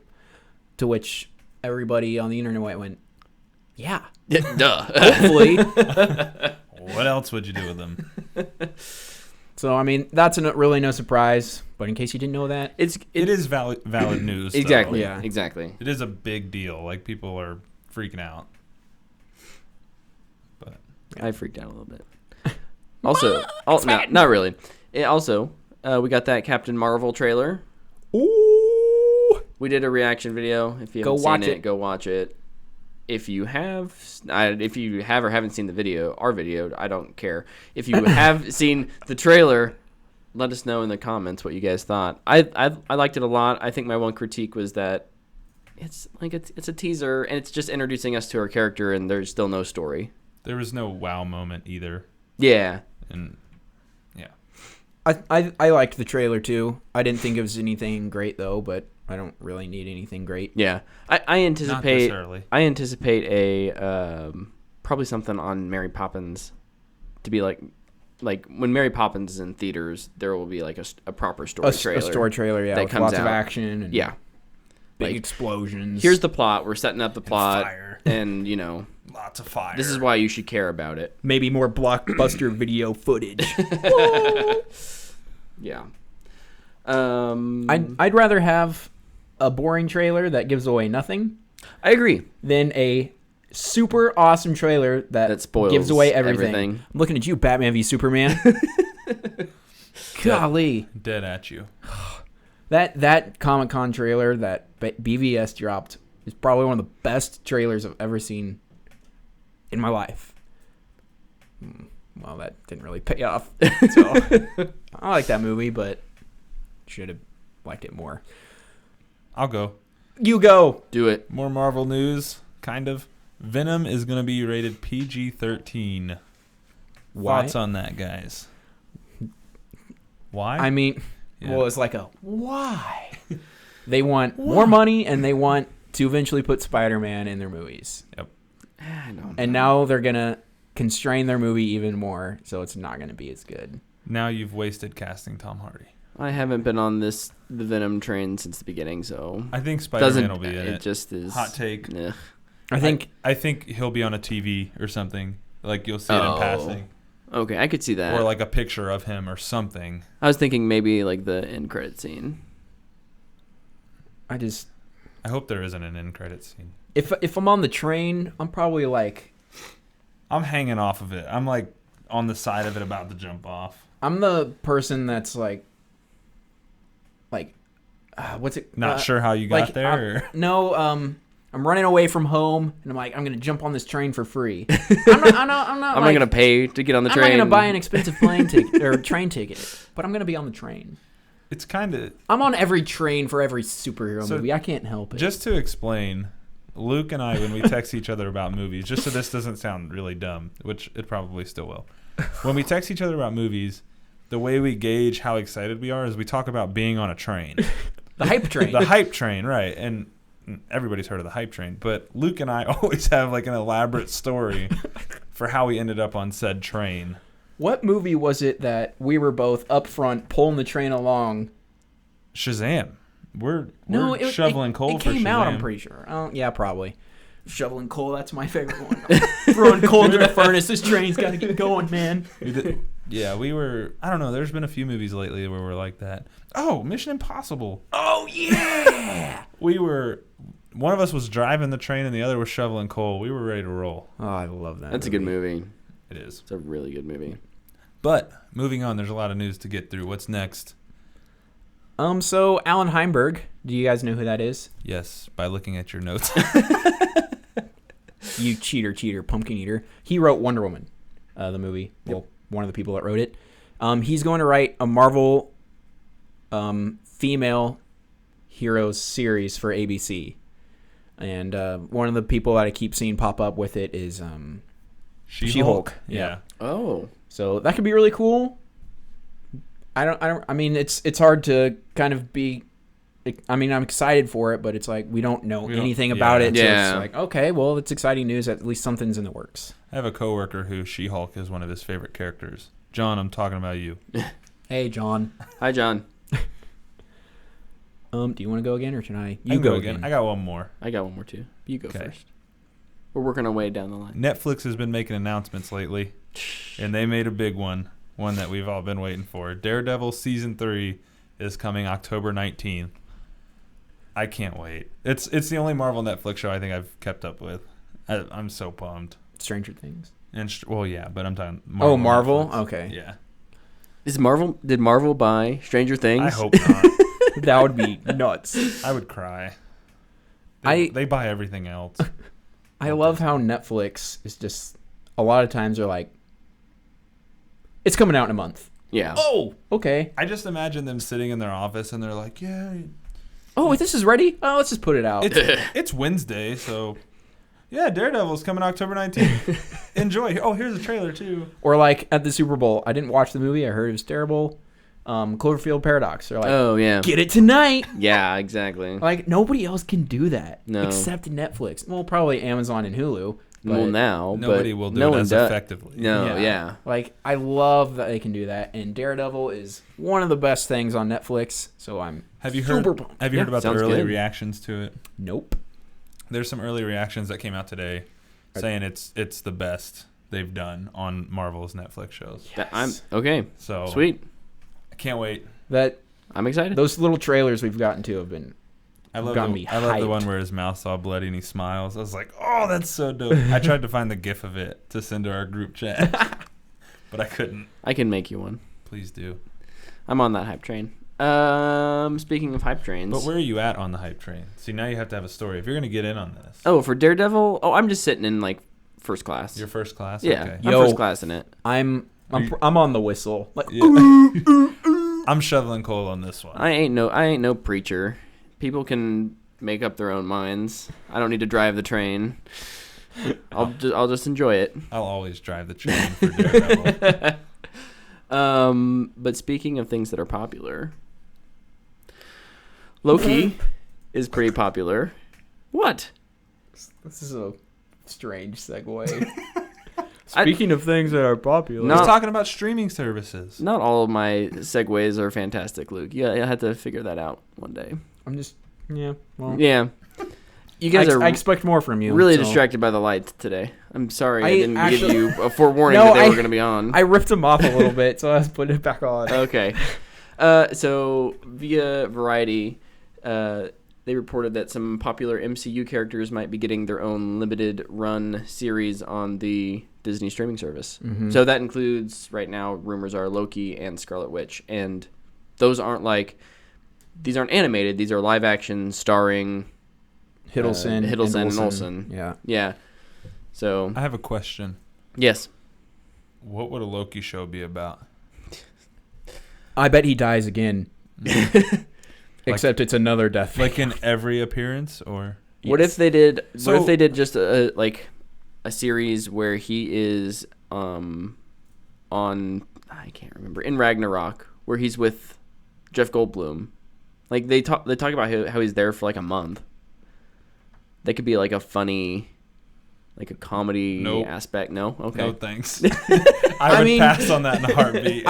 [SPEAKER 1] To which everybody on the internet went, yeah.
[SPEAKER 2] Duh.
[SPEAKER 1] Hopefully.
[SPEAKER 3] What else would you do with them?
[SPEAKER 1] So, I mean, that's really no surprise. But in case you didn't know that,
[SPEAKER 3] it is valid news.
[SPEAKER 2] Exactly.
[SPEAKER 3] Though.
[SPEAKER 2] Yeah. Exactly.
[SPEAKER 3] It is a big deal. Like, people are freaking out. But
[SPEAKER 2] I freaked out a little bit. Also, not really. We got that Captain Marvel trailer.
[SPEAKER 1] ooh,
[SPEAKER 2] We did a reaction video. If you
[SPEAKER 1] Go
[SPEAKER 2] haven't
[SPEAKER 1] watch
[SPEAKER 2] seen it,
[SPEAKER 1] it.
[SPEAKER 2] go watch it. If you have or haven't seen our video, I don't care. If you have seen the trailer, let us know in the comments what you guys thought. I liked it a lot. I think my one critique was that it's a teaser and it's just introducing us to our character and there's still no story.
[SPEAKER 3] there was no wow moment either.
[SPEAKER 2] Yeah.
[SPEAKER 3] And yeah.
[SPEAKER 1] I liked the trailer too. I didn't think it was anything great though, but I don't really need anything great.
[SPEAKER 2] Yeah. I anticipate
[SPEAKER 3] Not this early.
[SPEAKER 2] I anticipate a probably something on Mary Poppins to be like when Mary Poppins is in theaters, there will be like a proper story trailer.
[SPEAKER 1] A story trailer, yeah,
[SPEAKER 2] that
[SPEAKER 1] with
[SPEAKER 2] comes
[SPEAKER 1] lots of
[SPEAKER 2] out.
[SPEAKER 1] action and
[SPEAKER 2] Yeah.
[SPEAKER 1] big
[SPEAKER 2] Like,
[SPEAKER 1] explosions.
[SPEAKER 2] Here's the plot. We're setting up the plot.
[SPEAKER 3] fire.
[SPEAKER 2] And,
[SPEAKER 3] Lots of fire.
[SPEAKER 2] this is why you should care about it.
[SPEAKER 1] maybe more blockbuster video footage.
[SPEAKER 2] Yeah.
[SPEAKER 1] I'd rather have a boring trailer that gives away nothing
[SPEAKER 2] I agree.
[SPEAKER 1] than a super awesome trailer that
[SPEAKER 2] spoils
[SPEAKER 1] gives away everything.
[SPEAKER 2] everything.
[SPEAKER 1] I'm looking at you, Batman v Superman. Golly.
[SPEAKER 3] Dead at you.
[SPEAKER 1] That Comic-Con trailer that BVS dropped is probably one of the best trailers I've ever seen in my life. Well, that didn't really pay off. So I like that movie, but should have liked it more.
[SPEAKER 3] I'll go.
[SPEAKER 1] You go.
[SPEAKER 2] Do it.
[SPEAKER 3] More Marvel news, kind of. Venom is going to be rated PG-13.
[SPEAKER 1] Why?
[SPEAKER 3] Thoughts on that, guys? Why?
[SPEAKER 1] I mean,
[SPEAKER 3] Yeah.
[SPEAKER 1] well, it's like a why? They want more money, and they want to eventually put Spider-Man in their movies.
[SPEAKER 3] Yep.
[SPEAKER 2] I don't know.
[SPEAKER 1] And now they're going to constrain their movie even more, so it's not going to be as good.
[SPEAKER 3] Now you've wasted casting Tom Hardy.
[SPEAKER 2] I haven't been on the Venom train since the beginning, so
[SPEAKER 3] I think Spider-Man will be in it.
[SPEAKER 2] It just is
[SPEAKER 3] Hot take.
[SPEAKER 2] Ugh.
[SPEAKER 1] I think
[SPEAKER 3] I think he'll be on a TV or something. Like you'll see it in passing.
[SPEAKER 2] Okay, I could see that.
[SPEAKER 3] Or like a picture of him or something.
[SPEAKER 2] I was thinking maybe like the end credit scene.
[SPEAKER 3] I hope there isn't an end credit scene.
[SPEAKER 1] if I'm on the train, I'm probably like,
[SPEAKER 3] I'm hanging off of it. I'm like on the side of it about to jump off.
[SPEAKER 1] I'm the person that's like what's it?
[SPEAKER 3] Not sure how you got there.
[SPEAKER 1] No, I'm running away from home, and I'm like, I'm gonna jump on this train for free. I'm not
[SPEAKER 2] I'm not gonna pay to get on the train.
[SPEAKER 1] I'm not gonna buy an expensive plane ticket or train ticket, but I'm gonna be on the train.
[SPEAKER 3] It's kind of...
[SPEAKER 1] I'm on every train for every superhero movie. I can't help it.
[SPEAKER 3] Just to explain, Luke and I, when we text each other about movies, just so this doesn't sound really dumb, which it probably still will. When we text each other about movies, the way we gauge how excited we are is we talk about being on a train.
[SPEAKER 1] The hype train.
[SPEAKER 3] The hype train, right. And everybody's heard of the hype train. But Luke and I always have like an elaborate story for how we ended up on said train.
[SPEAKER 1] What movie was it that we were both up front pulling the train along?
[SPEAKER 3] Shazam. We're
[SPEAKER 1] it,
[SPEAKER 3] shoveling coal
[SPEAKER 1] it
[SPEAKER 3] for
[SPEAKER 1] came
[SPEAKER 3] Shazam.
[SPEAKER 1] out, I'm pretty sure. Oh, yeah, probably. Shoveling coal, that's my favorite one. Throwing coal into the furnace. This train's got to get going, man.
[SPEAKER 3] Yeah, we were... I don't know. There's been a few movies lately where we're like that. Oh, Mission Impossible.
[SPEAKER 1] Oh, yeah.
[SPEAKER 3] We were... One of us was driving the train and the other was shoveling coal. We were ready to roll.
[SPEAKER 1] Oh, I love that.
[SPEAKER 2] That's a good movie.
[SPEAKER 3] It is.
[SPEAKER 2] It's a really good movie.
[SPEAKER 3] But moving on, there's a lot of news to get through. What's next?
[SPEAKER 1] So Alan Heinberg, do you guys know who that is?
[SPEAKER 3] Yes, by looking at your notes.
[SPEAKER 1] You cheater, pumpkin eater. He wrote Wonder Woman, the movie. Well, one of the people that wrote it. He's going to write a Marvel female heroes series for ABC. And one of the people that I keep seeing pop up with it is She-Hulk.
[SPEAKER 3] Yeah.
[SPEAKER 2] Oh.
[SPEAKER 1] So that could be really cool. I mean, it's hard to kind of be. I mean, I'm excited for it, but it's like we don't know anything about it. So
[SPEAKER 2] Yeah.
[SPEAKER 1] it's like, okay, well, it's exciting news. At least something's in the works.
[SPEAKER 3] I have a coworker who She-Hulk is one of his favorite characters. John, I'm talking about you.
[SPEAKER 1] Hey, John.
[SPEAKER 2] Hi, John.
[SPEAKER 1] Do you want to go again, or should I?
[SPEAKER 3] You go again. I got one more.
[SPEAKER 2] I got one more too. You go
[SPEAKER 3] Okay.
[SPEAKER 2] first. We're working our way down the line.
[SPEAKER 3] Netflix has been making announcements lately, and they made a big one that we've all been waiting for. Daredevil Season 3 is coming October 19th. I can't wait. It's the only Marvel Netflix show I think I've kept up with. I'm so pumped.
[SPEAKER 1] Stranger Things.
[SPEAKER 3] And well, yeah, but I'm talking Marvel.
[SPEAKER 1] Oh, Marvel?
[SPEAKER 3] Netflix.
[SPEAKER 1] Okay.
[SPEAKER 3] Yeah.
[SPEAKER 2] Did Marvel buy Stranger Things?
[SPEAKER 3] I hope not.
[SPEAKER 1] That would be nuts.
[SPEAKER 3] I would cry.
[SPEAKER 1] I
[SPEAKER 3] They buy everything else.
[SPEAKER 1] I love how Netflix is just a lot of times they're like, it's coming out in a month.
[SPEAKER 2] Yeah.
[SPEAKER 1] Oh, okay.
[SPEAKER 3] I just imagine them sitting in their office and they're like, yeah,
[SPEAKER 1] Oh, this is ready. Oh, let's just put it out.
[SPEAKER 3] it's Wednesday, so yeah, Daredevil's coming October 19th. Enjoy. Oh, here's a trailer too.
[SPEAKER 1] Or like at the Super Bowl, I didn't watch the movie. I heard it was terrible. Cloverfield Paradox. They're like,
[SPEAKER 2] Oh, yeah.
[SPEAKER 1] get it tonight.
[SPEAKER 2] Yeah, exactly.
[SPEAKER 1] Like nobody else can do that
[SPEAKER 2] No.
[SPEAKER 1] except Netflix. Well, probably Amazon and Hulu. But
[SPEAKER 2] Well, now,
[SPEAKER 3] Nobody
[SPEAKER 2] but
[SPEAKER 3] will do
[SPEAKER 2] no
[SPEAKER 3] it
[SPEAKER 2] one
[SPEAKER 3] as
[SPEAKER 2] does.
[SPEAKER 3] effectively.
[SPEAKER 2] No, yeah.
[SPEAKER 1] Like I love that they can do that, and Daredevil is one of the best things on Netflix. So I'm
[SPEAKER 3] Have you heard?
[SPEAKER 1] super pumped.
[SPEAKER 3] Have you heard about the
[SPEAKER 2] sounds
[SPEAKER 3] early
[SPEAKER 2] good.
[SPEAKER 3] reactions to it?
[SPEAKER 1] Nope.
[SPEAKER 3] There's some early reactions that came out today, saying it's the best they've done on Marvel's Netflix shows.
[SPEAKER 2] I'm okay.
[SPEAKER 3] So
[SPEAKER 2] Sweet.
[SPEAKER 3] I can't wait.
[SPEAKER 1] That
[SPEAKER 2] I'm excited.
[SPEAKER 1] those little trailers we've gotten to have been.
[SPEAKER 3] I love
[SPEAKER 1] Got me
[SPEAKER 3] the
[SPEAKER 1] hyped.
[SPEAKER 3] one where his mouth's all bloody and he smiles. I was like, oh, that's so dope. I tried to find the GIF of it to send to our group chat, but I couldn't.
[SPEAKER 2] I can make you one.
[SPEAKER 3] Please do.
[SPEAKER 2] I'm on that hype train. Speaking of hype trains.
[SPEAKER 3] But where are you at on the hype train? See, now you have to have a story. If you're going to get in on this.
[SPEAKER 2] Oh, for Daredevil? Oh, I'm just sitting in like first class.
[SPEAKER 3] Your first class?
[SPEAKER 2] Yeah,
[SPEAKER 3] Okay.
[SPEAKER 2] I'm
[SPEAKER 1] Yo.
[SPEAKER 2] first class in it.
[SPEAKER 1] I'm on the whistle. Like,
[SPEAKER 3] Yeah. I'm shoveling coal on this one.
[SPEAKER 2] I ain't no preacher. People can make up their own minds. I don't need to drive the train. I'll just enjoy it.
[SPEAKER 3] I'll always drive the train for Daredevil.
[SPEAKER 2] But speaking of things that are popular, Loki is pretty popular. What?
[SPEAKER 1] this is a strange segue. Speaking of things that are popular,
[SPEAKER 2] No.
[SPEAKER 3] We're talking about streaming services.
[SPEAKER 2] Not all of my segues are fantastic, Luke. Yeah, I had to figure that out one day.
[SPEAKER 1] I'm just Well,
[SPEAKER 2] Yeah. You guys are
[SPEAKER 1] I expect more from you.
[SPEAKER 2] really
[SPEAKER 1] so.
[SPEAKER 2] distracted by the lights today. I'm sorry I
[SPEAKER 1] I
[SPEAKER 2] didn't
[SPEAKER 1] actually-
[SPEAKER 2] give you a forewarning
[SPEAKER 1] No,
[SPEAKER 2] that they
[SPEAKER 1] I-
[SPEAKER 2] were going to be on.
[SPEAKER 1] I ripped them off a little bit, so I was putting it back on.
[SPEAKER 2] Okay. So via Variety, they reported that some popular MCU characters might be getting their own limited run series on the Disney streaming service.
[SPEAKER 1] Mhm.
[SPEAKER 2] So that includes, right now, rumors are Loki and Scarlet Witch. And these aren't animated. These are live action starring
[SPEAKER 1] Hiddleston
[SPEAKER 2] and Olsen.
[SPEAKER 1] Yeah.
[SPEAKER 2] Yeah. So,
[SPEAKER 3] I have a question.
[SPEAKER 2] yes.
[SPEAKER 3] What would a Loki show be about?
[SPEAKER 1] I bet he dies again. Except it's another death.
[SPEAKER 3] Like in every appearance, or
[SPEAKER 2] What if they did?
[SPEAKER 3] So-
[SPEAKER 2] what if they did just a series where he is on I can't remember in Ragnarok where he's with Jeff Goldblum, like they talk about how he's there for like a month. That could be like a funny, like a comedy
[SPEAKER 3] Nope.
[SPEAKER 2] aspect. No, okay.
[SPEAKER 3] no thanks. I would
[SPEAKER 1] mean-
[SPEAKER 3] pass on that in a heartbeat.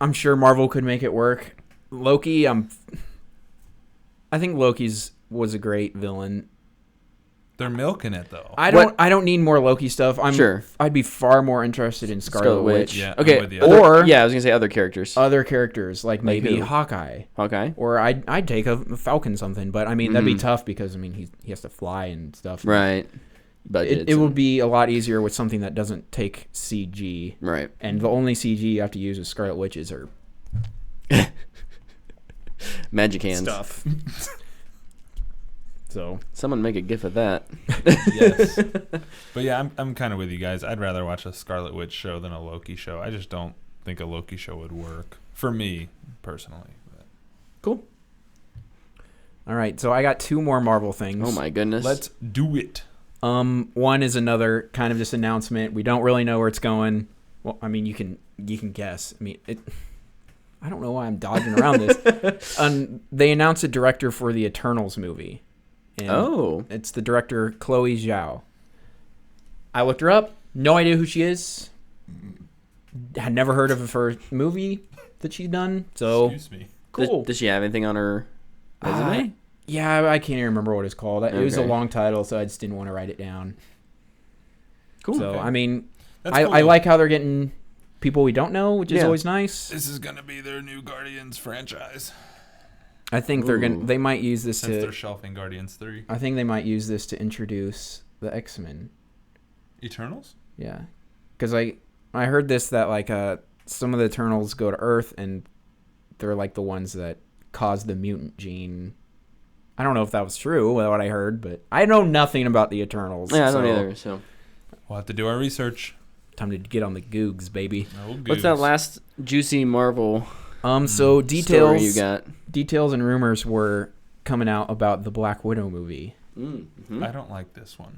[SPEAKER 1] I'm sure Marvel could make it work. Loki, I think Loki's was a great villain.
[SPEAKER 3] They're milking it though.
[SPEAKER 1] I don't need more Loki stuff.
[SPEAKER 2] Sure.
[SPEAKER 1] I'd be far more interested in Scarlet Witch.
[SPEAKER 3] Yeah, I'm
[SPEAKER 2] Okay.
[SPEAKER 3] with you.
[SPEAKER 1] Or
[SPEAKER 2] yeah, I was gonna say other characters.
[SPEAKER 1] other characters like maybe
[SPEAKER 2] who?
[SPEAKER 1] Hawkeye.
[SPEAKER 2] Okay.
[SPEAKER 1] Or I'd take a Falcon something, but I mean that'd be
[SPEAKER 2] Mhm.
[SPEAKER 1] tough because I mean he has to fly and stuff.
[SPEAKER 2] Right. Budgets
[SPEAKER 1] It would
[SPEAKER 2] and-
[SPEAKER 1] be a lot easier with something that doesn't take CG.
[SPEAKER 2] right.
[SPEAKER 1] And the only CG you have to use is Scarlet Witches or
[SPEAKER 2] Magic hands.
[SPEAKER 1] stuff. So
[SPEAKER 2] Someone make a gif of that.
[SPEAKER 3] Yes. But yeah, I'm kind of with you guys. I'd rather watch a Scarlet Witch show than a Loki show. I just don't think a Loki show would work for me personally. But
[SPEAKER 1] cool. All right, so I got two more Marvel things.
[SPEAKER 2] Oh my goodness.
[SPEAKER 3] let's do it.
[SPEAKER 1] One is another kind of just announcement. We don't really know where it's going. Well, I mean, you can guess. I mean, I don't know why I'm dodging around this. They announced a director for the Eternals movie. And it's the director, Chloe Zhao. I looked her up. No idea who she is. Had never heard of her movie that she's done. So,
[SPEAKER 3] excuse me.
[SPEAKER 1] Cool.
[SPEAKER 2] Does she have anything on her resume?
[SPEAKER 1] Yeah, I can't even remember what it's called. It was a long title, so I just didn't want to write it down.
[SPEAKER 2] Cool.
[SPEAKER 1] So,
[SPEAKER 3] Okay.
[SPEAKER 1] I mean,
[SPEAKER 3] That's
[SPEAKER 1] I
[SPEAKER 3] cool.
[SPEAKER 1] like how they're getting people we don't know, which is always nice.
[SPEAKER 3] This is gonna be their new Guardians franchise.
[SPEAKER 1] I think they might use this
[SPEAKER 3] Since they're shelving Guardians 3.
[SPEAKER 1] I think they might use this to introduce the X-Men.
[SPEAKER 3] Eternals?
[SPEAKER 1] Yeah. Because I heard this that like some of the Eternals go to Earth and they're like the ones that cause the mutant gene. I don't know if that was true, what I heard, but I know nothing about the Eternals.
[SPEAKER 2] Yeah, I don't either. So
[SPEAKER 3] We'll have to do our research.
[SPEAKER 1] time to get on the Googs, baby.
[SPEAKER 3] Oh,
[SPEAKER 2] what's that last juicy Marvel
[SPEAKER 1] So
[SPEAKER 2] story
[SPEAKER 1] details
[SPEAKER 2] you got?
[SPEAKER 1] details and rumors were coming out about the Black Widow movie.
[SPEAKER 2] Mm-hmm.
[SPEAKER 3] I don't like this one.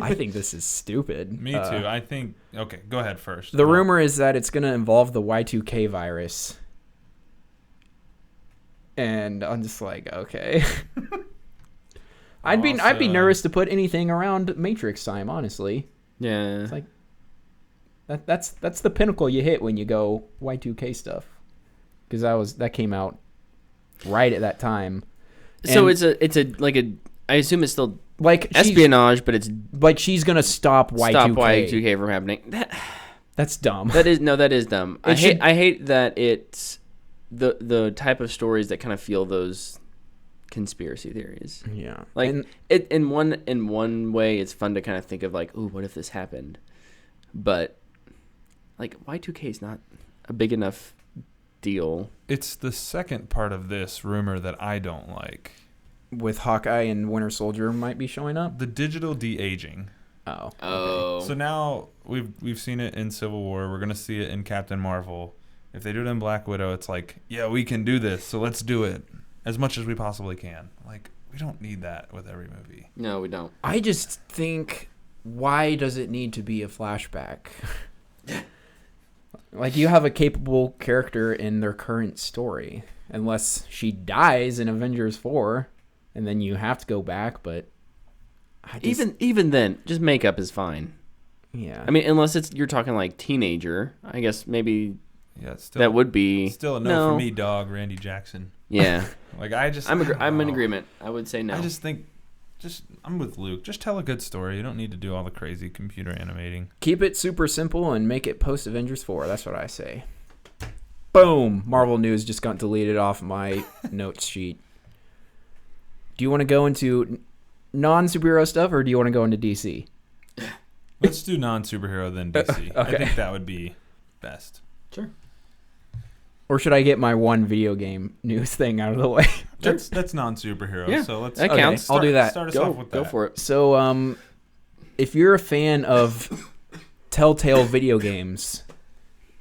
[SPEAKER 1] I think this is stupid.
[SPEAKER 3] Me too. I think. Okay, go ahead first.
[SPEAKER 1] The rumor is that it's going to involve the Y2K virus. And I'm just like, okay. I'd be nervous to put anything around Matrix time, honestly.
[SPEAKER 2] Yeah.
[SPEAKER 1] It's like that's the pinnacle you hit when you go Y2K stuff. Cuz that came out right at that time.
[SPEAKER 2] So
[SPEAKER 1] And
[SPEAKER 2] it's a like a I assume it's still
[SPEAKER 1] like
[SPEAKER 2] espionage, but it's
[SPEAKER 1] like she's going to stop Y2K.
[SPEAKER 2] stop Y2K from happening.
[SPEAKER 1] That's dumb.
[SPEAKER 2] That is dumb. I
[SPEAKER 1] should-
[SPEAKER 2] hate that it's the type of stories that kind of feel those conspiracy theories.
[SPEAKER 1] Yeah.
[SPEAKER 2] Like
[SPEAKER 1] And-
[SPEAKER 2] it in one way it's fun to kind of think of like, ooh, what if this happened? But like Y2K is not a big enough deal.
[SPEAKER 3] It's the second part of this rumor that I don't like.
[SPEAKER 1] with Hawkeye and Winter Soldier might be showing up.
[SPEAKER 3] The digital de-aging.
[SPEAKER 1] Oh.
[SPEAKER 2] Oh.
[SPEAKER 3] So now we've seen it in Civil War. We're gonna see it in Captain Marvel. If they do it in Black Widow, it's like, yeah, we can do this, so let's do it as much as we possibly can. Like, we don't need that with every movie.
[SPEAKER 2] No, we don't.
[SPEAKER 1] I just think, why does it need to be a flashback? Like, you have a capable character in their current story, unless she dies in Avengers 4, and then you have to go back. But I just,
[SPEAKER 2] Even then, just makeup is fine.
[SPEAKER 1] yeah,
[SPEAKER 2] I mean, unless you're talking like teenager, I guess maybe
[SPEAKER 3] Yeah, it's still
[SPEAKER 2] that would be
[SPEAKER 3] still a no for me, dog. Randy Jackson.
[SPEAKER 2] Yeah.
[SPEAKER 3] Like I just
[SPEAKER 2] I'm
[SPEAKER 3] I don't
[SPEAKER 2] in
[SPEAKER 3] know.
[SPEAKER 2] agreement. I would say no.
[SPEAKER 3] I just think, I'm with Luke. Just tell a good story. You don't need to do all the crazy computer animating.
[SPEAKER 1] keep it super simple and make it post Avengers 4. That's what I say. Boom! Marvel news just got deleted off my notes sheet. Do you want to go into non-superhero stuff, or do you want to go into DC?
[SPEAKER 3] Let's do non-superhero then DC. I
[SPEAKER 1] Okay.
[SPEAKER 3] think that would be best.
[SPEAKER 2] Sure.
[SPEAKER 1] Or should I get my one video game news thing out of the way?
[SPEAKER 3] That's non-superhero.
[SPEAKER 2] Yeah,
[SPEAKER 3] So let's
[SPEAKER 2] that counts.
[SPEAKER 1] I'll do that.
[SPEAKER 3] Start us
[SPEAKER 2] Go
[SPEAKER 3] off with
[SPEAKER 2] go
[SPEAKER 3] that.
[SPEAKER 2] for it.
[SPEAKER 1] So, if you're a fan of Telltale video games,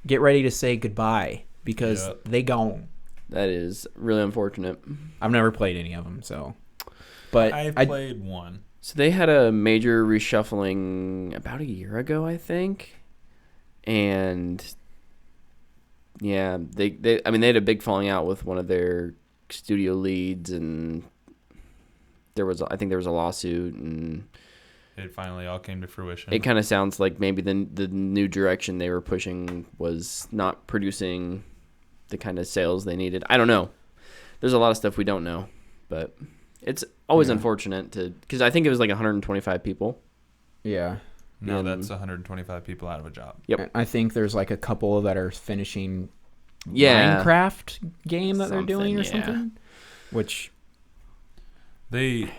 [SPEAKER 1] get ready to say goodbye because
[SPEAKER 3] Yep.
[SPEAKER 1] they gone.
[SPEAKER 2] That is really unfortunate.
[SPEAKER 1] I've never played any of them, so. But
[SPEAKER 3] I've played one.
[SPEAKER 2] So they had a major reshuffling about a year ago, I think, and yeah, they had a big falling out with one of their studio leads, and I think there was a lawsuit, and
[SPEAKER 3] It finally all came to fruition.
[SPEAKER 2] it kind of sounds like maybe the new direction they were pushing was not producing the kind of sales they needed. I don't know. There's a lot of stuff we don't know, but it's always unfortunate because I think it was like 125 people.
[SPEAKER 1] yeah.
[SPEAKER 3] Now
[SPEAKER 2] and-
[SPEAKER 3] that's 125 people out of a job.
[SPEAKER 2] Yep.
[SPEAKER 1] I think there's like a couple that are finishing
[SPEAKER 2] Yeah.
[SPEAKER 1] Minecraft game that they're doing or
[SPEAKER 2] Something, yeah.
[SPEAKER 1] something. Which,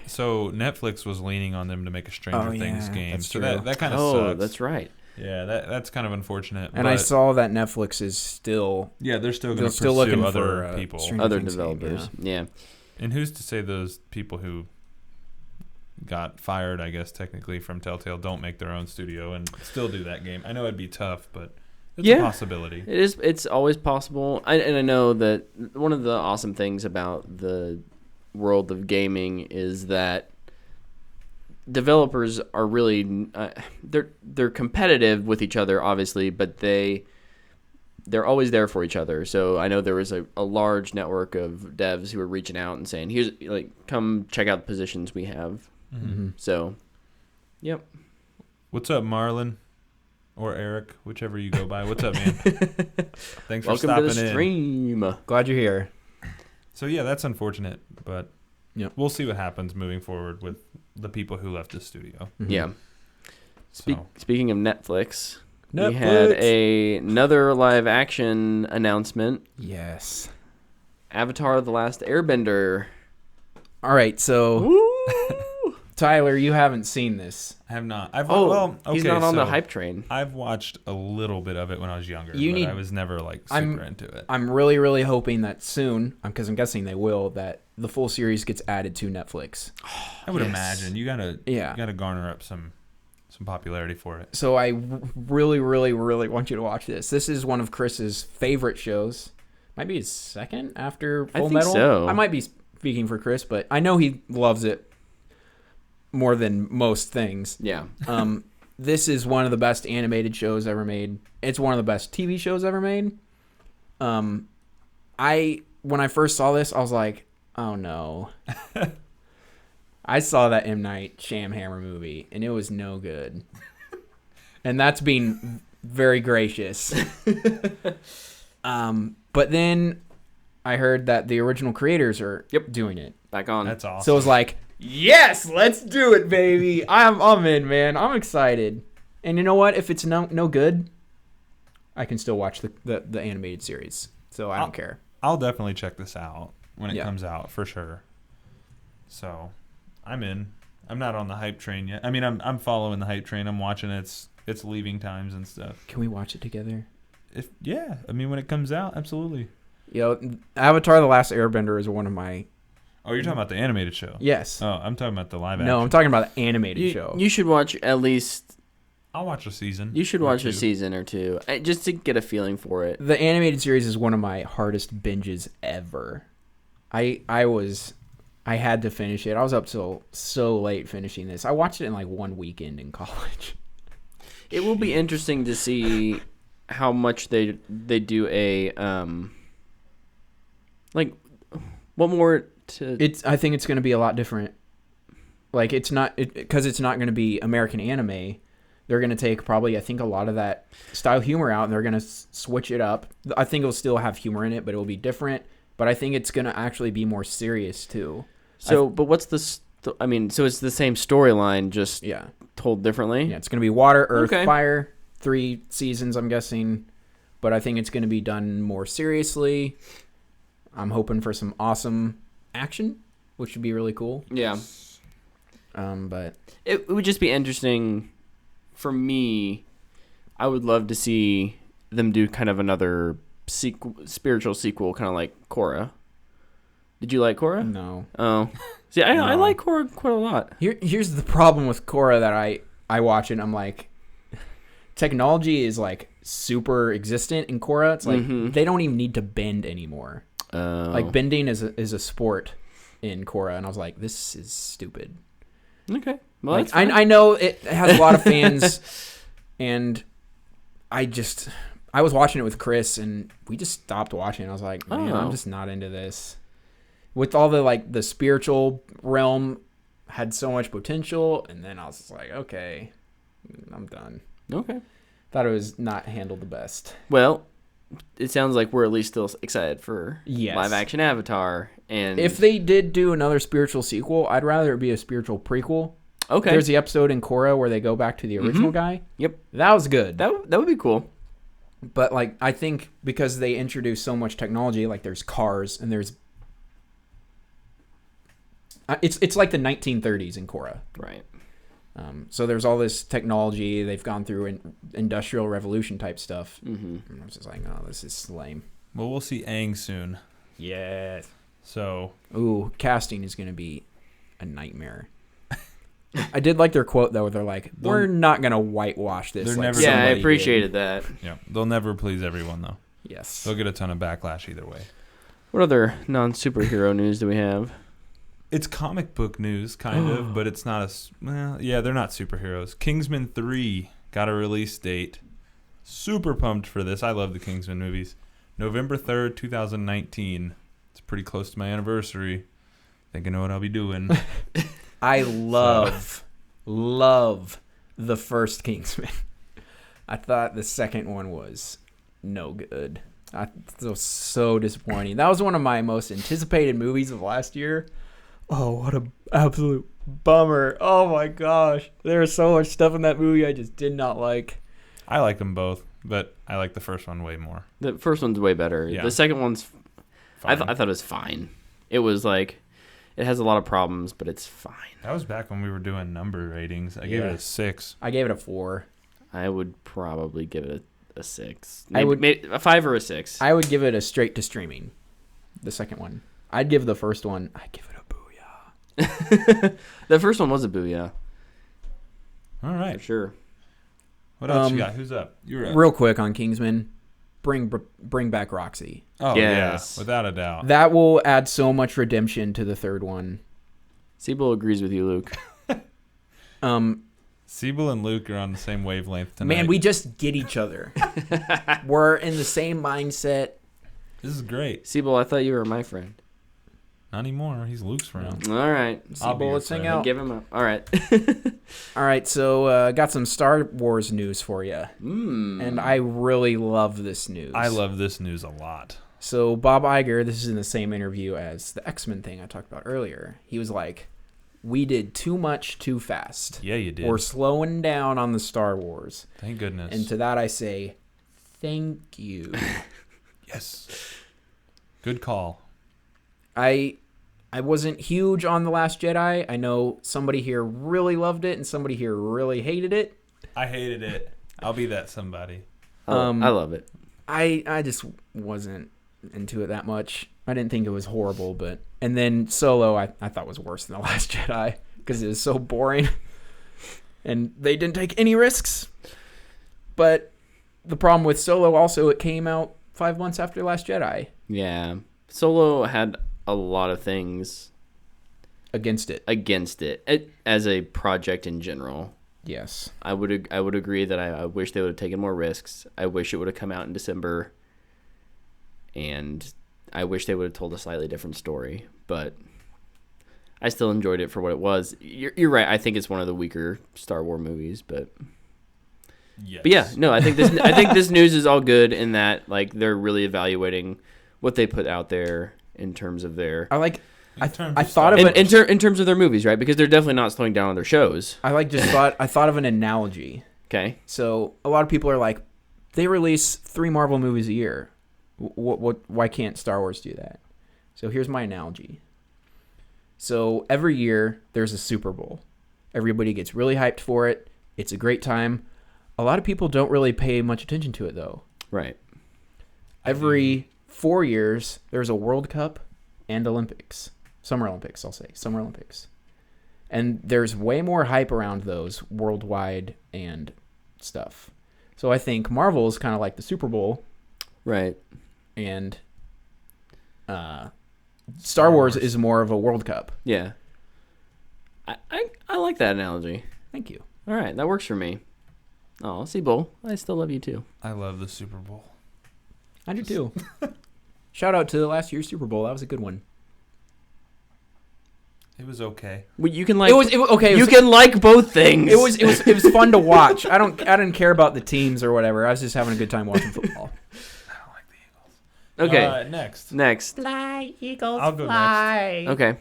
[SPEAKER 3] So Netflix was leaning on them to make a Stranger
[SPEAKER 1] Oh,
[SPEAKER 3] Things
[SPEAKER 1] yeah,
[SPEAKER 3] game.
[SPEAKER 1] that's
[SPEAKER 3] So
[SPEAKER 1] true.
[SPEAKER 3] that kind of
[SPEAKER 2] Oh,
[SPEAKER 3] sucks.
[SPEAKER 2] that's right.
[SPEAKER 3] Yeah, that's kind of unfortunate.
[SPEAKER 1] and I
[SPEAKER 3] but-
[SPEAKER 1] saw that Netflix is still
[SPEAKER 3] Yeah, they're still going
[SPEAKER 1] they're
[SPEAKER 3] to
[SPEAKER 1] still
[SPEAKER 3] pursue
[SPEAKER 1] looking
[SPEAKER 3] other
[SPEAKER 1] for
[SPEAKER 3] people.
[SPEAKER 1] Stranger
[SPEAKER 2] Other
[SPEAKER 1] Things game,
[SPEAKER 2] developers. Yeah.
[SPEAKER 3] And who's to say those people who got fired, I guess, technically from Telltale don't make their own studio and still do that game? I know it'd be tough, but it's a
[SPEAKER 2] Yeah.
[SPEAKER 3] possibility.
[SPEAKER 2] It is. It's always possible. And I know that one of the awesome things about the world of gaming is that developers are really they're competitive with each other, obviously, but they they're always there for each other. So I know there was a large network of devs who were reaching out and saying, "Here's come check out the positions we have."
[SPEAKER 1] Mm-hmm.
[SPEAKER 2] So, yep.
[SPEAKER 3] What's up, Marlon? Or Eric, whichever you go by. What's up, man? Thanks for
[SPEAKER 2] Welcome
[SPEAKER 3] stopping
[SPEAKER 2] to the stream.
[SPEAKER 1] Glad you're here.
[SPEAKER 3] So yeah, that's unfortunate, but
[SPEAKER 1] Yep.
[SPEAKER 3] we'll see what happens moving forward with the people who left the studio.
[SPEAKER 1] Mhm.
[SPEAKER 2] Yeah.
[SPEAKER 3] So
[SPEAKER 2] Speaking of Netflix, we had another live action announcement.
[SPEAKER 1] Yes.
[SPEAKER 2] Avatar: The Last Airbender.
[SPEAKER 1] All right, so
[SPEAKER 2] Woo!
[SPEAKER 1] Tyler, you haven't seen this.
[SPEAKER 3] I have not.
[SPEAKER 2] He's not on the hype train.
[SPEAKER 3] I've watched a little bit of it when I was younger, but I was never super into it.
[SPEAKER 1] I'm really, really hoping that soon, because I'm guessing they will, that the full series gets added to Netflix.
[SPEAKER 3] I would imagine you gotta garner up some popularity for it.
[SPEAKER 1] So I really, really, really want you to watch this. This is one of Chris's favorite shows. Might be his second after Full Metal.
[SPEAKER 2] So.
[SPEAKER 1] I might be speaking for Chris, but I know he loves it more than most things.
[SPEAKER 2] Yeah.
[SPEAKER 1] This is one of the best animated shows ever made. It's one of the best TV shows ever made. When I first saw this, I was like, oh no. I saw that M. Night Shyamalan movie, and it was no good. And that's being very gracious. But then I heard that the original creators are doing it.
[SPEAKER 2] Back on.
[SPEAKER 3] That's awesome.
[SPEAKER 1] So it was like, yes, let's do it, baby. I'm in, man. I'm excited. And you know what? If it's no good, I can still watch the animated series. So I don't care.
[SPEAKER 3] I'll definitely check this out when it
[SPEAKER 1] Yeah.
[SPEAKER 3] comes out for sure. So I'm in. I'm not on the hype train yet. I mean, I'm following the hype train. I'm watching its leaving times and stuff.
[SPEAKER 1] Can we watch it together?
[SPEAKER 3] I mean, when it comes out, absolutely.
[SPEAKER 1] Avatar: The Last Airbender is one of my...
[SPEAKER 3] Oh, you're talking about the animated show?
[SPEAKER 1] Yes.
[SPEAKER 3] Oh, I'm talking about the live action.
[SPEAKER 1] No, I'm talking about the animated show.
[SPEAKER 2] You should watch at least...
[SPEAKER 3] I'll watch a season.
[SPEAKER 2] You should watch a season or two, just to get a feeling for it.
[SPEAKER 1] The animated series is one of my hardest binges ever. I had to finish it. I was up till so late finishing this. I watched it in like one weekend in college.
[SPEAKER 2] It will be interesting to see how much they do a what more to.
[SPEAKER 1] I think it's going to be a lot different. Like it's not because it's not going to be American anime. They're going to take probably, I think, a lot of that style humor out, and they're going to switch it up. I think it'll still have humor in it, but it will be different. But I think it's going to actually be more serious, too.
[SPEAKER 2] So, but what's the... so it's the same storyline, just told differently?
[SPEAKER 1] Yeah, it's going to be water, earth,
[SPEAKER 2] Okay.
[SPEAKER 1] fire. 3 seasons, I'm guessing. But I think it's going to be done more seriously. I'm hoping for some awesome action, which would be really cool.
[SPEAKER 2] Yeah.
[SPEAKER 1] But
[SPEAKER 2] It would just be interesting... For me, I would love to see them do kind of another spiritual sequel, kind of like Korra. Did you like Korra?
[SPEAKER 1] no.
[SPEAKER 2] Oh. See, I like Korra quite a lot.
[SPEAKER 1] Here's the problem with Korra that I watch it and I'm like, technology is like super existent in Korra. It's like they don't even need to bend anymore. Like bending is a sport in Korra, and I was like, this is stupid.
[SPEAKER 2] Okay. Well,
[SPEAKER 1] Like,
[SPEAKER 2] that's fine.
[SPEAKER 1] I know it has a lot of fans, and I was watching it with Chris, and we just stopped watching. I was like, man, I'm just not into this. With all the spiritual realm had so much potential, and then I was just like, okay, I'm done.
[SPEAKER 2] Okay.
[SPEAKER 1] Thought it was not handled the best.
[SPEAKER 2] Well, it sounds like we're at least still excited for live action Avatar. And
[SPEAKER 1] If they did do another spiritual sequel, I'd rather it be a spiritual prequel.
[SPEAKER 2] okay,
[SPEAKER 1] There's the episode in Korra where they go back to the original guy.
[SPEAKER 2] Yep.
[SPEAKER 1] That was good.
[SPEAKER 2] that would be cool.
[SPEAKER 1] But I think because they introduced so much technology, like there's cars and there's it's like the 1930s in Korra.
[SPEAKER 2] Right.
[SPEAKER 1] So there's all this technology. They've gone through industrial revolution type stuff. And I was just like, oh, this is lame.
[SPEAKER 3] Well, we'll see Aang soon.
[SPEAKER 1] Yes.
[SPEAKER 3] So.
[SPEAKER 1] Ooh, casting is going to be a nightmare. I did like their quote though. Where they're like, "We're not going to whitewash this."
[SPEAKER 3] They're
[SPEAKER 1] like
[SPEAKER 3] never
[SPEAKER 2] Yeah, I
[SPEAKER 1] somebody
[SPEAKER 2] appreciated
[SPEAKER 1] did.
[SPEAKER 2] that.
[SPEAKER 3] Yeah, they'll never please everyone though.
[SPEAKER 1] Yes.
[SPEAKER 3] They'll get a ton of backlash either way.
[SPEAKER 2] What other non-superhero news do we have?
[SPEAKER 3] It's comic book news, kind of, but it's not they're not superheroes. Kingsman 3 got a release date. super pumped for this. I love the Kingsman movies. November 3rd, 2019. It's pretty close to my anniversary. Think I know what I'll be doing.
[SPEAKER 1] I love the first Kingsman. I thought the second one was no good. It was so disappointing. That was one of my most anticipated movies of last year. Oh, what a absolute bummer. Oh my gosh. There was so much stuff in that movie I just did not like.
[SPEAKER 3] I like them both, but I like the first one way more.
[SPEAKER 2] The first one's way better.
[SPEAKER 3] Yeah.
[SPEAKER 2] The second one's, I
[SPEAKER 3] Fine.
[SPEAKER 2] thought it was fine. It was like, it has a lot of problems, but it's fine.
[SPEAKER 3] That was back when we were doing number ratings. I gave it a 6.
[SPEAKER 1] I gave it a 4.
[SPEAKER 2] I would probably give it a 6.
[SPEAKER 1] I would-
[SPEAKER 2] maybe a 5 or a 6.
[SPEAKER 1] I would give it a straight to streaming. The second one. I'd give the first one, I'd give it a booyah.
[SPEAKER 2] The first one was a booyah,
[SPEAKER 3] All
[SPEAKER 2] for
[SPEAKER 3] right.
[SPEAKER 2] sure.
[SPEAKER 3] What else you got? Who's up? You're up.
[SPEAKER 1] Real quick on Kingsman, bring back Roxy.
[SPEAKER 3] Oh,
[SPEAKER 2] Yes.
[SPEAKER 3] yeah. Without a doubt.
[SPEAKER 1] That will add so much redemption to the third one.
[SPEAKER 2] Siebel agrees with you, Luke.
[SPEAKER 3] Siebel and Luke are on the same wavelength tonight.
[SPEAKER 1] Man, we just get each other. We're in the same mindset.
[SPEAKER 3] This is great.
[SPEAKER 2] Siebel, I thought you were my friend.
[SPEAKER 3] Not anymore. He's Luke's friend.
[SPEAKER 2] All right.
[SPEAKER 3] I'll be
[SPEAKER 1] Siebel,
[SPEAKER 3] your
[SPEAKER 1] let's hang
[SPEAKER 3] friend.
[SPEAKER 1] out.
[SPEAKER 2] Give him up. All right.
[SPEAKER 1] All right, so got some Star Wars news for you. And I really love this news.
[SPEAKER 3] I love this news a lot.
[SPEAKER 1] So Bob Iger, this is in the same interview as the X-Men thing I talked about earlier. He was like, we did too much too fast.
[SPEAKER 3] Yeah, you did.
[SPEAKER 1] We're slowing down on the Star Wars.
[SPEAKER 3] Thank goodness.
[SPEAKER 1] And to that I say, thank you.
[SPEAKER 3] Yes. Good call.
[SPEAKER 1] I wasn't huge on The Last Jedi. I know somebody here really loved it and somebody here really hated it.
[SPEAKER 3] I hated it. I'll be that somebody.
[SPEAKER 2] I love it.
[SPEAKER 1] I just wasn't into it that much. I didn't think it was horrible, but and then Solo I thought was worse than The Last Jedi because it was so boring. And they didn't take any risks. But the problem with Solo also, it came out 5 months after The Last Jedi.
[SPEAKER 2] Yeah. Solo had a lot of things
[SPEAKER 1] Against it.
[SPEAKER 2] as a project in general.
[SPEAKER 1] Yes.
[SPEAKER 2] I would agree that I wish they would have taken more risks. I wish it would have come out in December, and I wish they would have told a slightly different story. But I still enjoyed it for what it was. You're right. I think it's one of the weaker Star Wars movies, but
[SPEAKER 3] Yes.
[SPEAKER 2] yeah, no. I think this news is all good in that like they're really evaluating what they put out there in terms of their
[SPEAKER 1] I
[SPEAKER 3] terms
[SPEAKER 1] I
[SPEAKER 3] of
[SPEAKER 1] thought of
[SPEAKER 3] Star
[SPEAKER 1] it.
[SPEAKER 2] in terms of their movies, right? Because they're definitely not slowing down on their shows.
[SPEAKER 1] I thought of an analogy.
[SPEAKER 2] Okay.
[SPEAKER 1] So a lot of people are like, they release 3 Marvel movies a year. Why can't Star Wars do that? So here's my analogy. So every year there's a Super Bowl. Everybody gets really hyped for it. It's a great time. A lot of people don't really pay much attention to it though.
[SPEAKER 2] Right.
[SPEAKER 1] Every 4 years there's a World Cup and Olympics. Summer Olympics, I'll say. Summer Olympics. And there's way more hype around those worldwide and stuff. So I think Marvel is kind of like the Super Bowl,
[SPEAKER 2] Right.
[SPEAKER 1] and Star Wars is more of a World Cup.
[SPEAKER 2] Yeah. I like that analogy.
[SPEAKER 1] Thank you.
[SPEAKER 2] All right, that works for me. Oh, Siebel, I still love you too.
[SPEAKER 3] I love the Super Bowl.
[SPEAKER 1] I do too. Shout out to last year's Super Bowl. That was a good one.
[SPEAKER 3] It was okay.
[SPEAKER 2] Well, you can like
[SPEAKER 1] okay.
[SPEAKER 2] you can like both things.
[SPEAKER 1] It was fun to watch. I didn't care about the teams or whatever. I was just having a good time watching football.
[SPEAKER 3] I don't like the Eagles.
[SPEAKER 2] Okay.
[SPEAKER 3] Next.
[SPEAKER 1] Fly, Eagles,
[SPEAKER 3] I'll go
[SPEAKER 1] fly.
[SPEAKER 2] Okay.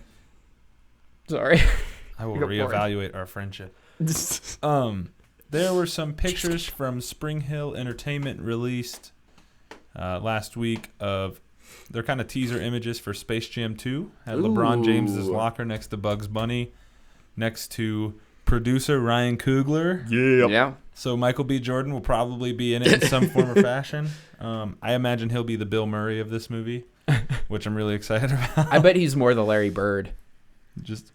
[SPEAKER 1] Sorry.
[SPEAKER 3] I will
[SPEAKER 1] You got bored.
[SPEAKER 3] reevaluate our friendship. There were some pictures from Spring Hill Entertainment released last week of their kind of teaser images for Space Jam 2. Had LeBron James's locker next to Bugs Bunny, next to producer Ryan Coogler.
[SPEAKER 2] Yeah.
[SPEAKER 3] So Michael B. Jordan will probably be in it in some form or fashion. I imagine he'll be the Bill Murray of this movie, which I'm really excited about.
[SPEAKER 1] I bet he's more the Larry Bird.
[SPEAKER 3] Just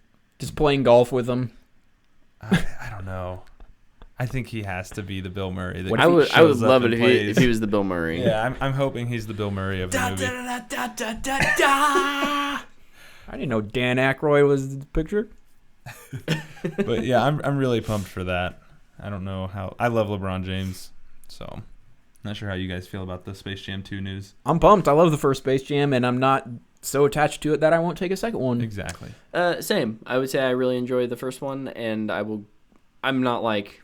[SPEAKER 1] playing golf with him.
[SPEAKER 3] I don't know. I think he has to be the Bill Murray. That
[SPEAKER 2] I would
[SPEAKER 3] shows up
[SPEAKER 2] love it
[SPEAKER 3] and
[SPEAKER 2] if
[SPEAKER 3] plays.
[SPEAKER 2] he was the Bill Murray.
[SPEAKER 3] Yeah, I'm hoping he's the Bill Murray of the movie.
[SPEAKER 1] I didn't know Dan Aykroyd was the picture.
[SPEAKER 3] But yeah, I'm really pumped for that. I don't know how. I love LeBron James, so Not sure how you guys feel about the Space Jam 2 news.
[SPEAKER 1] I'm pumped. I love the first Space Jam, and I'm not so attached to it that I won't take a second one.
[SPEAKER 3] Exactly.
[SPEAKER 2] Same. I would say I really enjoyed the first one, and I'm not like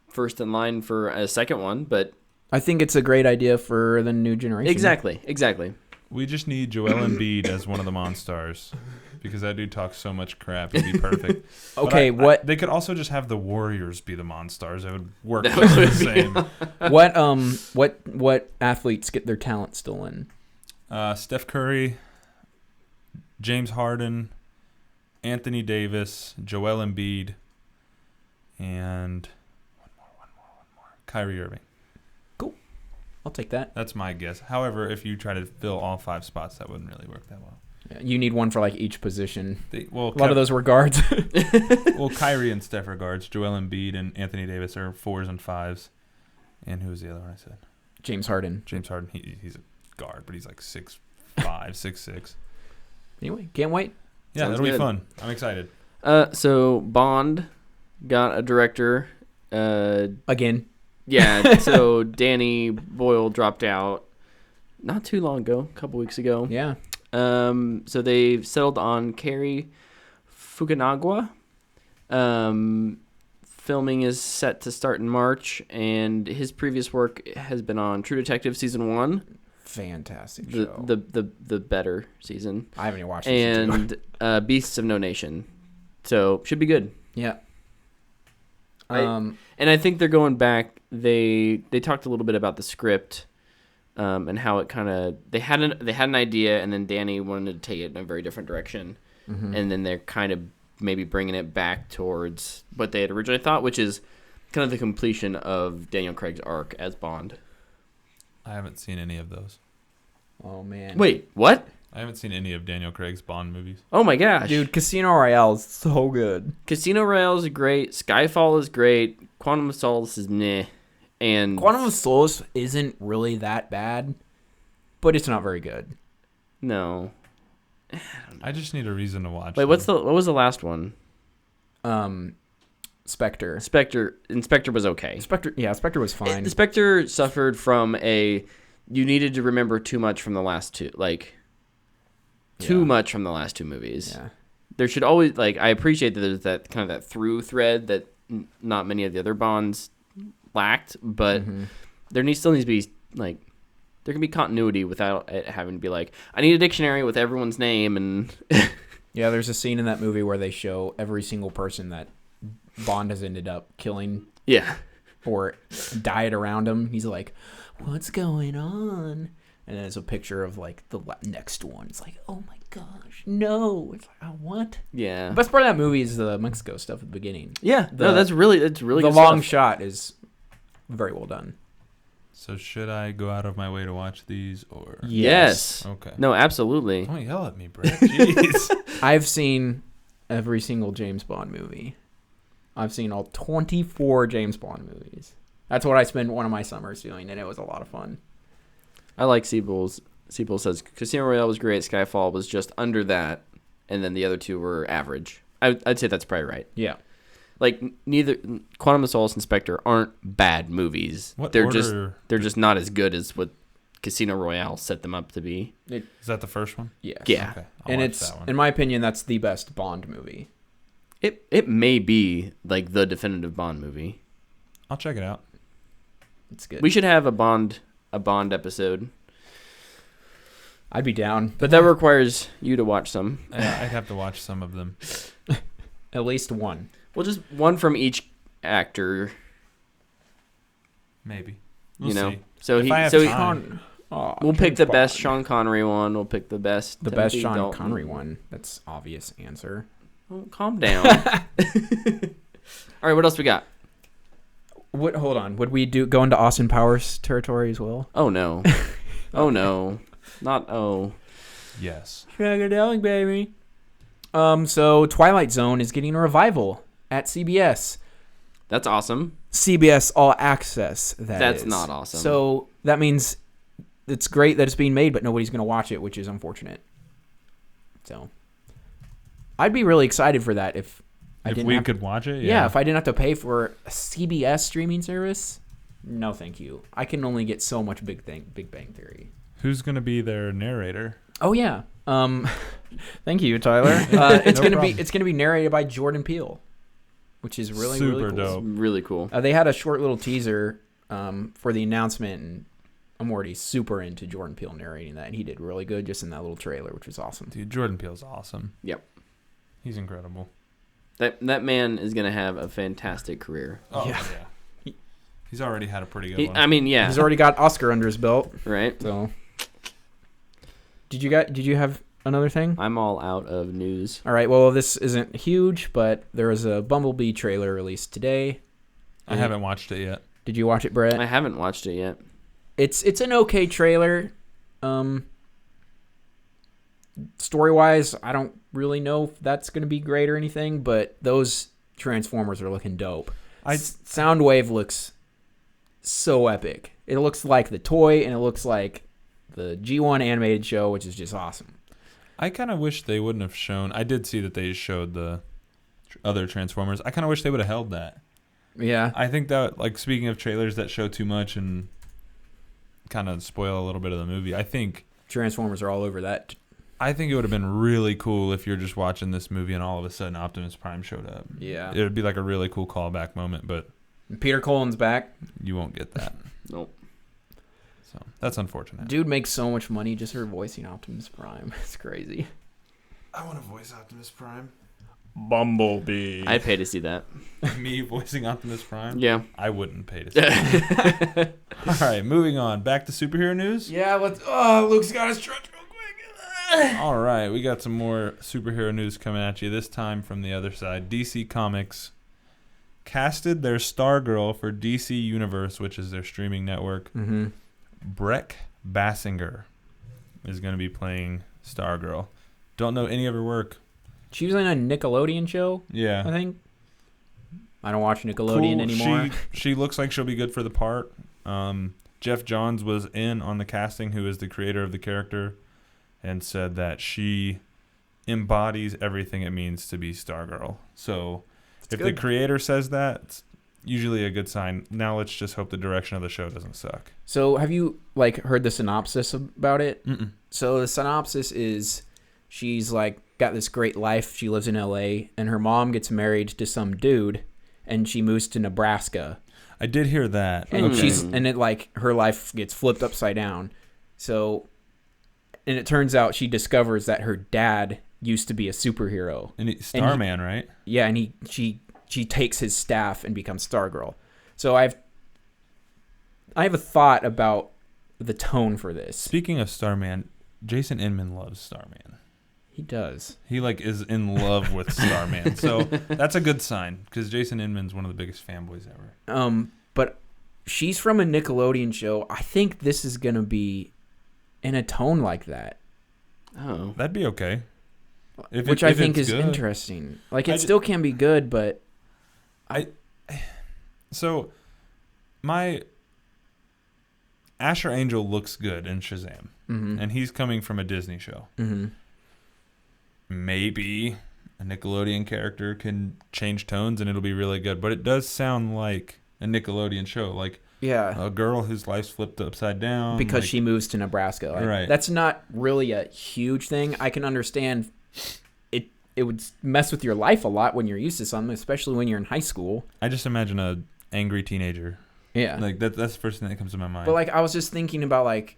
[SPEAKER 2] first in line for a second one, but
[SPEAKER 1] I think it's a great idea for the new generation.
[SPEAKER 2] Exactly.
[SPEAKER 3] We just need Joel Embiid as one of the Monstars because that dude talks so much crap. It'd be perfect.
[SPEAKER 1] Okay,
[SPEAKER 3] they could also just have the Warriors be the Monstars. It would work
[SPEAKER 2] That
[SPEAKER 3] just the
[SPEAKER 2] would
[SPEAKER 3] same.
[SPEAKER 1] What athletes get their talent stolen?
[SPEAKER 3] Steph Curry, James Harden, Anthony Davis, Joel Embiid, and one more. Kyrie Irving.
[SPEAKER 1] I'll take that.
[SPEAKER 3] That's my guess. However, if you try to fill all 5 spots, that wouldn't really work that well.
[SPEAKER 1] Yeah, you need one for like each position. A
[SPEAKER 3] Well,
[SPEAKER 1] lot of those were guards.
[SPEAKER 3] Well, Kyrie and Steph are guards. Joel Embiid and Anthony Davis are 4s and 5s. And who was the other one I said?
[SPEAKER 1] James Harden.
[SPEAKER 3] James Harden. He's a guard, but he's like 6'5", 6'6".
[SPEAKER 1] Anyway, can't wait.
[SPEAKER 3] Yeah,
[SPEAKER 2] Sounds
[SPEAKER 3] that'll
[SPEAKER 2] good.
[SPEAKER 3] be fun. I'm excited.
[SPEAKER 2] So Bond got a director.
[SPEAKER 1] Again.
[SPEAKER 2] Yeah, so Danny Boyle dropped out not too long ago, a couple weeks ago.
[SPEAKER 1] Yeah.
[SPEAKER 2] So they've settled on Cary Fukunaga. Filming is set to start in March, and his previous work has been on True Detective season 1,
[SPEAKER 1] Fantastic
[SPEAKER 2] the
[SPEAKER 1] show.
[SPEAKER 2] the better season,
[SPEAKER 1] I haven't even watched season 2.
[SPEAKER 2] and Beasts of No Nation. So should be good.
[SPEAKER 1] Yeah.
[SPEAKER 2] And I think they're going back. They talked a little bit about the script, and how it kind of they had an idea, and then Danny wanted to take it in a very different direction, and then they're kind of maybe bringing it back towards what they had originally thought, which is kind of the completion of Daniel Craig's arc as Bond.
[SPEAKER 3] I haven't seen any of those.
[SPEAKER 1] Oh man.
[SPEAKER 2] Wait, what?
[SPEAKER 3] I haven't seen any of Daniel Craig's Bond movies.
[SPEAKER 2] Oh my gosh,
[SPEAKER 1] Dude, Casino Royale is so good.
[SPEAKER 2] Casino Royale is great. Skyfall is great. Quantum of Solace is meh. And
[SPEAKER 1] Quantum of Solace isn't really that bad, but it's not very good.
[SPEAKER 2] No.
[SPEAKER 3] I just need a reason to watch.
[SPEAKER 2] Wait,
[SPEAKER 3] them.
[SPEAKER 2] what was the last one?
[SPEAKER 1] Spectre.
[SPEAKER 2] Inspector was okay.
[SPEAKER 1] Spectre was fine.
[SPEAKER 2] Spectre suffered from you needed to remember too much from the last two, too much from the last 2 movies.
[SPEAKER 1] Yeah.
[SPEAKER 2] There should always, I appreciate that there's that kind of that through thread that not many of the other Bonds lacked, but there still needs to be, there can be continuity without it having to be I need a dictionary with everyone's name and...
[SPEAKER 1] Yeah, there's a scene in that movie where they show every single person that Bond has ended up killing.
[SPEAKER 2] Yeah.
[SPEAKER 1] Or died around him. He's like, what's going on? And then there's a picture of the next one. It's like, oh my gosh, no. It's like, what?
[SPEAKER 2] Yeah.
[SPEAKER 1] The best part of that movie is the Mexico stuff at the beginning.
[SPEAKER 2] Yeah. That's really
[SPEAKER 1] the
[SPEAKER 2] good
[SPEAKER 1] long
[SPEAKER 2] stuff.
[SPEAKER 1] shot is very well done.
[SPEAKER 3] So should I go out of my way to watch these or?
[SPEAKER 2] Yes.
[SPEAKER 3] Okay.
[SPEAKER 2] No, absolutely.
[SPEAKER 3] Don't yell at me, Brett. Jeez.
[SPEAKER 1] I've seen every single James Bond movie. I've seen all 24 James Bond movies. That's what I spent one of my summers doing, and it was a lot of fun.
[SPEAKER 2] I like Siebel's. Siebel says Casino Royale was great. Skyfall was just under that, and then the other 2 were average. I'd say that's probably right.
[SPEAKER 1] Yeah.
[SPEAKER 2] Neither Quantum of Solace and Spectre aren't bad movies. They're just not as good as what Casino Royale set them up to be.
[SPEAKER 3] Is that the first one?
[SPEAKER 1] Yeah.
[SPEAKER 2] Yeah.
[SPEAKER 3] Okay.
[SPEAKER 1] And
[SPEAKER 3] watch
[SPEAKER 1] it's,
[SPEAKER 3] that one.
[SPEAKER 1] in my opinion, that's the best Bond movie.
[SPEAKER 2] It may be the definitive Bond movie.
[SPEAKER 3] I'll check it out.
[SPEAKER 1] It's good.
[SPEAKER 2] We should have a Bond episode,
[SPEAKER 1] I'd be down.
[SPEAKER 2] but that requires you to watch some.
[SPEAKER 3] I'd have to watch some of them.
[SPEAKER 1] At least one.
[SPEAKER 2] Well, just one from each actor.
[SPEAKER 3] Maybe.
[SPEAKER 2] We'll
[SPEAKER 3] see.
[SPEAKER 2] So
[SPEAKER 3] If I have
[SPEAKER 2] so
[SPEAKER 3] time.
[SPEAKER 2] we'll pick the best Sean Connery one. We'll pick the best.
[SPEAKER 1] The
[SPEAKER 2] Timothy
[SPEAKER 1] best Sean
[SPEAKER 2] Dalton.
[SPEAKER 1] Connery one. That's obvious answer.
[SPEAKER 2] Oh, calm down. All right, what else we got?
[SPEAKER 1] Hold on. Would we go into Austin Powers territory as well?
[SPEAKER 2] Oh no. Oh no. Not oh.
[SPEAKER 3] Yes.
[SPEAKER 1] Shagadelic, baby. So Twilight Zone is getting a revival at CBS.
[SPEAKER 2] That's awesome.
[SPEAKER 1] CBS All Access.
[SPEAKER 2] That's
[SPEAKER 1] is.
[SPEAKER 2] not awesome.
[SPEAKER 1] So that means it's great that it's being made, but nobody's going to watch it, which is unfortunate. So I'd be really excited for that if I
[SPEAKER 3] If
[SPEAKER 1] didn't
[SPEAKER 3] we
[SPEAKER 1] have
[SPEAKER 3] could watch it,
[SPEAKER 1] yeah, if I didn't have to pay for a CBS streaming service. No, thank you. I can only get so much Big Bang Theory.
[SPEAKER 3] Who's gonna be their narrator?
[SPEAKER 1] Oh yeah. Thank you, Tyler. It's gonna be narrated by Jordan Peele, which is really
[SPEAKER 3] Super
[SPEAKER 1] cool.
[SPEAKER 3] dope.
[SPEAKER 2] Really cool.
[SPEAKER 1] They had a short little teaser for the announcement, and I'm already super into Jordan Peele narrating that, and he did really good just in that little trailer, which was awesome.
[SPEAKER 3] Dude, Jordan Peele's awesome.
[SPEAKER 2] Yep.
[SPEAKER 3] He's incredible.
[SPEAKER 2] That man is gonna have a fantastic career.
[SPEAKER 3] Oh
[SPEAKER 1] Yeah.
[SPEAKER 3] yeah. He's already had a pretty good one.
[SPEAKER 2] I mean, yeah.
[SPEAKER 1] He's already got Oscar under his belt.
[SPEAKER 2] Right.
[SPEAKER 1] So, did you have another thing?
[SPEAKER 2] I'm all out of news.
[SPEAKER 1] All right. Well, this isn't huge, but there was a Bumblebee trailer released today.
[SPEAKER 3] I haven't watched it yet.
[SPEAKER 1] Did you watch it, Brett?
[SPEAKER 2] I haven't watched it yet.
[SPEAKER 1] It's an okay trailer. Story-wise, I don't really know if that's going to be great or anything, but those Transformers are looking dope. Soundwave looks so epic. It looks like the toy, and it looks like the G1 animated show, which is just awesome.
[SPEAKER 3] I kind of wish they wouldn't have shown. I did see that they showed the other Transformers. I kind of wish they would have held that.
[SPEAKER 1] Yeah.
[SPEAKER 3] I think that, like, speaking of trailers that show too much and kind of spoil a little bit of the movie, I think
[SPEAKER 1] Transformers are all over that.
[SPEAKER 3] I think it would have been really cool if you're just watching this movie and all of a sudden Optimus Prime showed up.
[SPEAKER 1] Yeah.
[SPEAKER 3] It would be like a really cool callback moment, but
[SPEAKER 1] Peter Cullen's back.
[SPEAKER 3] you won't get that.
[SPEAKER 2] Nope.
[SPEAKER 3] So that's unfortunate.
[SPEAKER 1] Dude makes so much money just for voicing Optimus Prime. It's crazy.
[SPEAKER 3] I want to voice Optimus Prime.
[SPEAKER 1] Bumblebee.
[SPEAKER 2] I'd pay to see that.
[SPEAKER 3] Me voicing Optimus Prime?
[SPEAKER 2] Yeah.
[SPEAKER 3] I wouldn't pay to see that. All right, moving on. Back to superhero news?
[SPEAKER 1] Yeah, let's... Oh, Luke's got to stretch real quick.
[SPEAKER 3] All right, we got some more superhero news coming at you, this time from the other side. DC Comics casted their Stargirl for DC Universe, which is their streaming network.
[SPEAKER 1] Mm-hmm.
[SPEAKER 3] Breck Bassinger is going to be playing Stargirl. Don't know any of her work.
[SPEAKER 1] She was in a Nickelodeon show,
[SPEAKER 3] Yeah.
[SPEAKER 1] I think. I don't watch Nickelodeon anymore.
[SPEAKER 3] She looks like she'll be good for the part. Jeff Johns was in on the casting, who is the creator of the character, and said that she embodies everything it means to be Stargirl. So if the creator says that, it's usually a good sign. Now let's just hope the direction of the show doesn't suck.
[SPEAKER 1] So have you heard the synopsis about it?
[SPEAKER 3] Mm-mm.
[SPEAKER 1] So the synopsis is she's got this great life. She lives in LA, and her mom gets married to some dude, and she moves to Nebraska.
[SPEAKER 3] I did hear that.
[SPEAKER 1] And her life gets flipped upside down. So, and it turns out she discovers that her dad used to be a superhero.
[SPEAKER 3] And Starman, right?
[SPEAKER 1] Yeah, and she takes his staff and becomes Stargirl. So I have a thought about the tone for this.
[SPEAKER 3] Speaking of Starman, Jason Inman loves Starman.
[SPEAKER 1] He does.
[SPEAKER 3] He is in love with Starman. So that's a good sign, because Jason Inman's one of the biggest fanboys ever.
[SPEAKER 1] But she's from a Nickelodeon show. I think this is going to be in a tone like that.
[SPEAKER 2] Oh.
[SPEAKER 3] That'd be okay.
[SPEAKER 1] Which I think is interesting. It still can be good, but
[SPEAKER 3] So my Asher Angel looks good in Shazam.
[SPEAKER 1] Mm-hmm.
[SPEAKER 3] And he's coming from a Disney show.
[SPEAKER 1] Mm-hmm.
[SPEAKER 3] Maybe a Nickelodeon character can change tones and it'll be really good. But it does sound like a Nickelodeon show.
[SPEAKER 1] Yeah.
[SPEAKER 3] A girl whose life's flipped upside down.
[SPEAKER 1] Because she moves to Nebraska.
[SPEAKER 3] Right.
[SPEAKER 1] That's not really a huge thing. I can understand it would mess with your life a lot when you're used to something, especially when you're in high school.
[SPEAKER 3] I just imagine a angry teenager.
[SPEAKER 1] Yeah.
[SPEAKER 3] That's the first thing that comes to my mind.
[SPEAKER 1] But I was just thinking about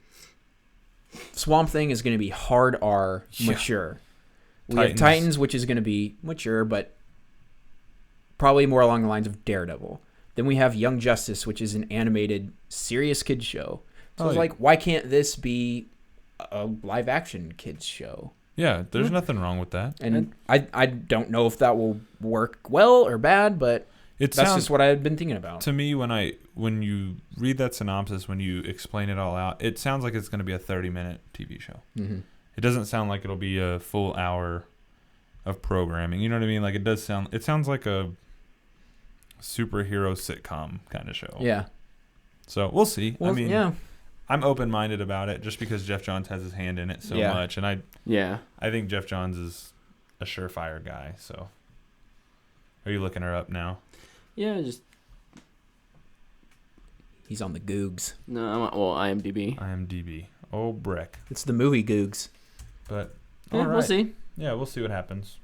[SPEAKER 1] Swamp Thing is going to be hard R mature. We have Titans, which is going to be mature, but probably more along the lines of Daredevil. Then we have Young Justice, which is an animated, serious kids show. So why can't this be a live-action kids show?
[SPEAKER 3] Yeah, there's nothing wrong with that.
[SPEAKER 1] And I don't know if that will work well or bad, but that's just what I had been thinking about.
[SPEAKER 3] To me, when you read that synopsis, when you explain it all out, it sounds like it's going to be a 30-minute TV show.
[SPEAKER 1] Mm-hmm.
[SPEAKER 3] It doesn't sound like it'll be a full hour of programming. You know what I mean? It sounds like a superhero sitcom kind of show.
[SPEAKER 1] Yeah.
[SPEAKER 3] So we'll see.
[SPEAKER 1] Well, yeah.
[SPEAKER 3] I'm open-minded about it just because Jeff Johns has his hand in it so much. And I think Jeff Johns is a surefire guy. So are you looking her up now?
[SPEAKER 2] Yeah, just
[SPEAKER 1] He's on the Googs.
[SPEAKER 2] No, IMDb.
[SPEAKER 3] IMDb. Oh, Breck.
[SPEAKER 1] It's the movie Googs.
[SPEAKER 3] But
[SPEAKER 2] Yeah,
[SPEAKER 3] all right.
[SPEAKER 2] we'll see.
[SPEAKER 3] Yeah, we'll see what happens.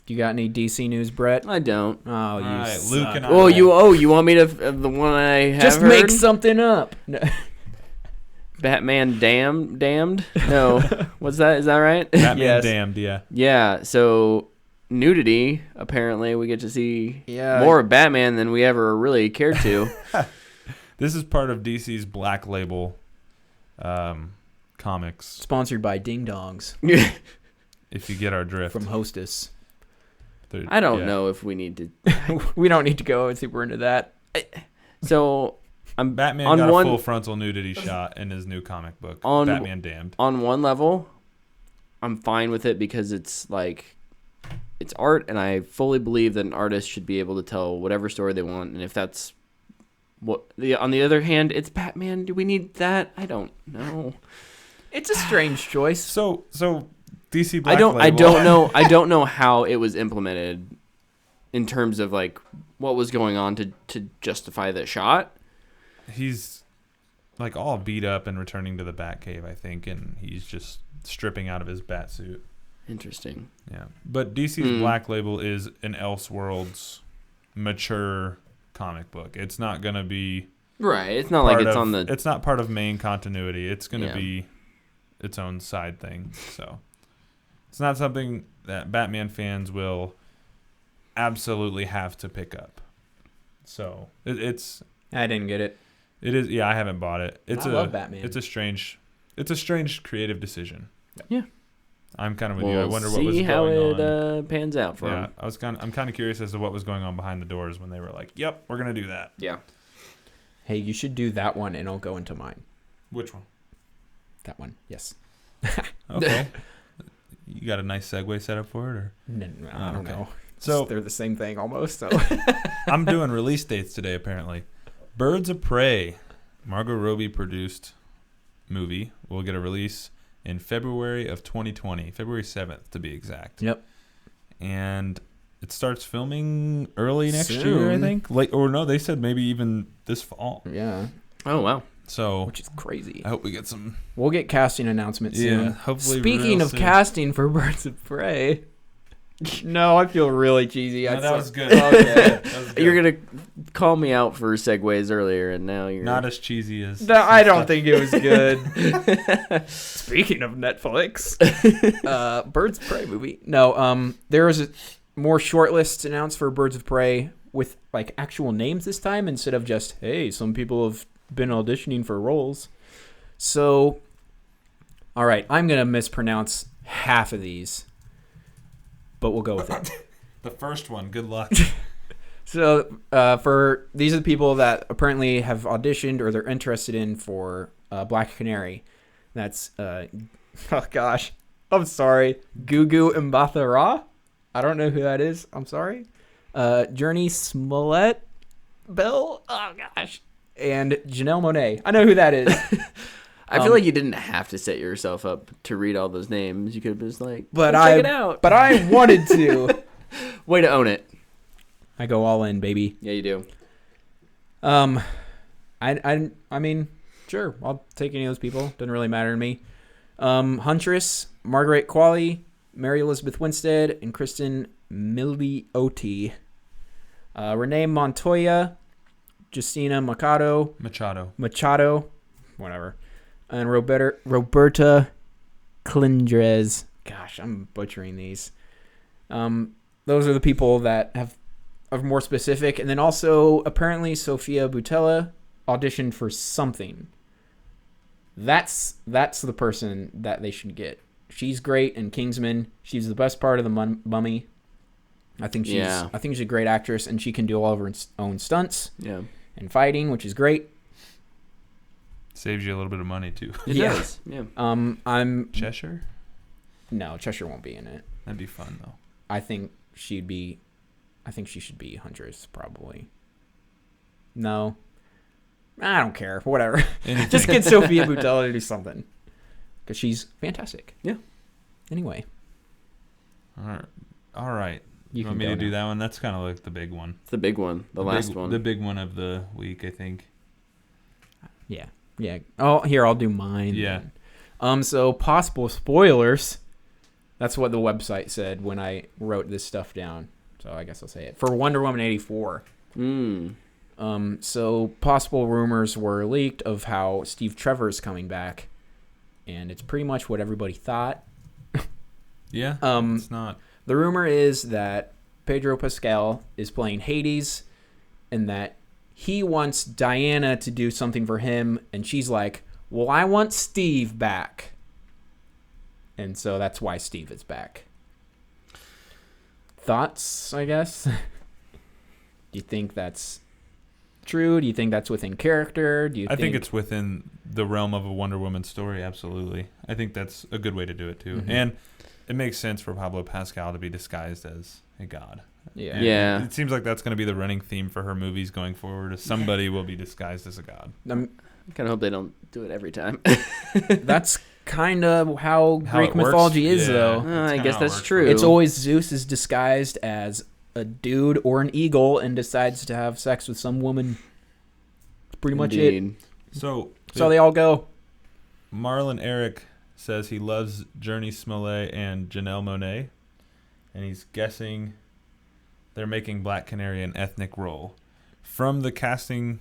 [SPEAKER 1] You got any DC news, Brett?
[SPEAKER 2] I don't.
[SPEAKER 1] Oh, you
[SPEAKER 3] right,
[SPEAKER 1] suck.
[SPEAKER 3] Luke and I-
[SPEAKER 2] Oh, you want me to the one I have
[SPEAKER 1] Just
[SPEAKER 2] heard?
[SPEAKER 1] make something up. No.
[SPEAKER 2] Batman damned? No. What's that? Is that right?
[SPEAKER 3] Batman
[SPEAKER 1] Yes.
[SPEAKER 3] Damned, yeah.
[SPEAKER 2] Yeah, so nudity, apparently we get to see
[SPEAKER 1] Yeah.
[SPEAKER 2] more of Batman than we ever really cared to.
[SPEAKER 3] This is part of DC's Black Label comics,
[SPEAKER 1] Sponsored by Ding Dongs
[SPEAKER 3] if you get our drift.
[SPEAKER 1] from Hostess.
[SPEAKER 2] I don't know if we need to.
[SPEAKER 1] We don't need to go super into that.
[SPEAKER 2] So I'm
[SPEAKER 3] Batman
[SPEAKER 2] on
[SPEAKER 3] got
[SPEAKER 2] one,
[SPEAKER 3] a full frontal nudity shot in his new comic book,
[SPEAKER 2] On-
[SPEAKER 3] Batman Damned.
[SPEAKER 2] on one level, I'm fine with it because it's like it's art, and I fully believe that an artist should be able to tell whatever story they want. And if that's on the other hand, it's Batman. Do we need that? I don't know.
[SPEAKER 1] It's a strange choice.
[SPEAKER 3] So DC Black
[SPEAKER 2] I
[SPEAKER 3] Label.
[SPEAKER 2] don't know. I don't know how it was implemented in terms of like what was going on to justify the shot.
[SPEAKER 3] He's like all beat up and returning to the Batcave, I think, and he's just stripping out of his bat suit.
[SPEAKER 2] Interesting.
[SPEAKER 3] Yeah, but DC's Black Label is an Elseworlds mature comic book. It's not gonna be
[SPEAKER 2] Right. It's not like
[SPEAKER 3] part
[SPEAKER 2] it's
[SPEAKER 3] of-
[SPEAKER 2] on the.
[SPEAKER 3] It's not part of main continuity. It's gonna
[SPEAKER 2] Yeah.
[SPEAKER 3] be its own side thing. So it's not something that Batman fans will absolutely have to pick up. So it's
[SPEAKER 1] I didn't get it.
[SPEAKER 3] it is yeah. I haven't bought it. It's
[SPEAKER 1] I love Batman.
[SPEAKER 3] It's a strange creative decision.
[SPEAKER 2] Yeah.
[SPEAKER 3] I'm kind of with you. I
[SPEAKER 2] We'll
[SPEAKER 3] wonder what was
[SPEAKER 2] see how
[SPEAKER 3] going
[SPEAKER 2] it
[SPEAKER 3] on.
[SPEAKER 2] pans out for
[SPEAKER 3] Yeah,
[SPEAKER 2] him.
[SPEAKER 3] I'm kind of curious as to what was going on behind the doors when they were like, "Yep, we're gonna do that."
[SPEAKER 2] Yeah.
[SPEAKER 1] Hey, you should do that one, and I'll go into mine.
[SPEAKER 3] Which one?
[SPEAKER 1] That one, yes.
[SPEAKER 3] Okay. You got a nice segue set up for it, or
[SPEAKER 1] No, I don't
[SPEAKER 3] okay.
[SPEAKER 1] know.
[SPEAKER 3] So
[SPEAKER 1] They're the same thing almost. So
[SPEAKER 3] I'm doing release dates today. Apparently, Birds of Prey, Margot Robbie produced movie, will get a release in February of 2020, February 7th to be exact.
[SPEAKER 1] Yep.
[SPEAKER 3] And it starts filming early next year, I
[SPEAKER 1] Soon.
[SPEAKER 3] think. Late or no, they said maybe even this fall.
[SPEAKER 1] Yeah,
[SPEAKER 2] Oh wow.
[SPEAKER 3] So
[SPEAKER 1] which is crazy.
[SPEAKER 3] I hope we get some.
[SPEAKER 1] We'll get casting announcements soon.
[SPEAKER 3] Yeah, hopefully.
[SPEAKER 1] Speaking
[SPEAKER 3] real
[SPEAKER 1] of
[SPEAKER 3] soon.
[SPEAKER 1] casting for Birds of Prey. No, I feel really cheesy.
[SPEAKER 3] No,
[SPEAKER 1] I
[SPEAKER 3] that was good.
[SPEAKER 1] Okay.
[SPEAKER 3] That was good.
[SPEAKER 2] You're gonna call me out for segues earlier, and now you're
[SPEAKER 3] Not as cheesy as.
[SPEAKER 1] No, I don't think it was good. Speaking of Netflix, Birds of Prey movie. No, there was more shortlists announced for Birds of Prey with like actual names this time instead of just hey, some people have been auditioning for roles. So, all right, I'm gonna mispronounce half of these, but we'll go with it.
[SPEAKER 3] The first one. Good luck.
[SPEAKER 1] So, for these are the people that apparently have auditioned or they're interested in for Black Canary. That's oh gosh, I'm sorry, Gugu Mbatha-Raw. I don't know who that is. I'm sorry. Journey Smollett Bell. Oh gosh, and Janelle Monáe. I know who that is.
[SPEAKER 2] I feel like you didn't have to set yourself up to read all those names. You could have just like,
[SPEAKER 1] But
[SPEAKER 2] check it out.
[SPEAKER 1] But I wanted to.
[SPEAKER 2] Way to own it.
[SPEAKER 1] I go all in, baby.
[SPEAKER 2] Yeah, you do.
[SPEAKER 1] I mean, sure, I'll take any of those people. Doesn't really matter to me. Huntress, Margaret Qualley, Mary Elizabeth Winstead, and Kristen Milioti. Renee Montoya, Justina Machado, whatever, and Roberta Clindres. Gosh, I'm butchering these. Those are the people that are more specific. And then also, apparently, Sophia Boutella auditioned for something. That's the person that they should get. She's great in Kingsman. She's the best part of the Mummy. I think she's a great actress, and she can do all of her own stunts.
[SPEAKER 2] Yeah.
[SPEAKER 1] And fighting, which is great.
[SPEAKER 3] Saves you a little bit of money too.
[SPEAKER 2] It does. Yeah.
[SPEAKER 1] I'm
[SPEAKER 3] Cheshire.
[SPEAKER 1] No, Cheshire won't be in it.
[SPEAKER 3] That'd be fun though.
[SPEAKER 1] I think she should be Huntress probably. No, I don't care. Whatever. Just get Sophia Boutella to do something because she's fantastic.
[SPEAKER 2] Yeah.
[SPEAKER 1] Anyway,
[SPEAKER 3] All right. You want me to do that one? That's kind of like the big one.
[SPEAKER 2] It's the big one. The last one.
[SPEAKER 3] The big one of the week, I think.
[SPEAKER 1] Yeah. Oh, here, I'll do mine.
[SPEAKER 3] Yeah.
[SPEAKER 1] then. So possible spoilers. That's what the website said when I wrote this stuff down. So I guess I'll say it. For Wonder Woman 84. So possible rumors were leaked of how Steve Trevor's coming back. And it's pretty much what everybody thought.
[SPEAKER 3] Yeah. It's not.
[SPEAKER 1] The rumor is that Pedro Pascal is playing Hades and that he wants Diana to do something for him. And she's like, well, I want Steve back. And so that's why Steve is back. Thoughts, I guess? Do you think that's true? Do you think that's within character?
[SPEAKER 3] I think it's within the realm of a Wonder Woman story, absolutely. I think that's a good way to do it, too.
[SPEAKER 1] Mm-hmm.
[SPEAKER 3] And it makes sense for Pablo Pascal to be disguised as a god.
[SPEAKER 1] Yeah.
[SPEAKER 3] And
[SPEAKER 2] Yeah.
[SPEAKER 3] It seems like that's going to be the running theme for her movies going forward. Somebody will be disguised as a god.
[SPEAKER 2] I kind of hope they don't do it every time.
[SPEAKER 1] That's kind of how Greek
[SPEAKER 3] it works.
[SPEAKER 1] mythology is,
[SPEAKER 3] Yeah.
[SPEAKER 1] though.
[SPEAKER 2] I
[SPEAKER 3] kinda
[SPEAKER 2] guess
[SPEAKER 3] how it
[SPEAKER 2] that's
[SPEAKER 3] works.
[SPEAKER 2] true.
[SPEAKER 1] It's always Zeus is disguised as a dude or an eagle and decides to have sex with some woman. That's pretty much it.
[SPEAKER 2] Indeed.
[SPEAKER 3] So,
[SPEAKER 1] That's how they all go.
[SPEAKER 3] Marlon Eric says he loves Journey Smollett and Janelle Monáe, and he's guessing they're making Black Canary an ethnic role. From the casting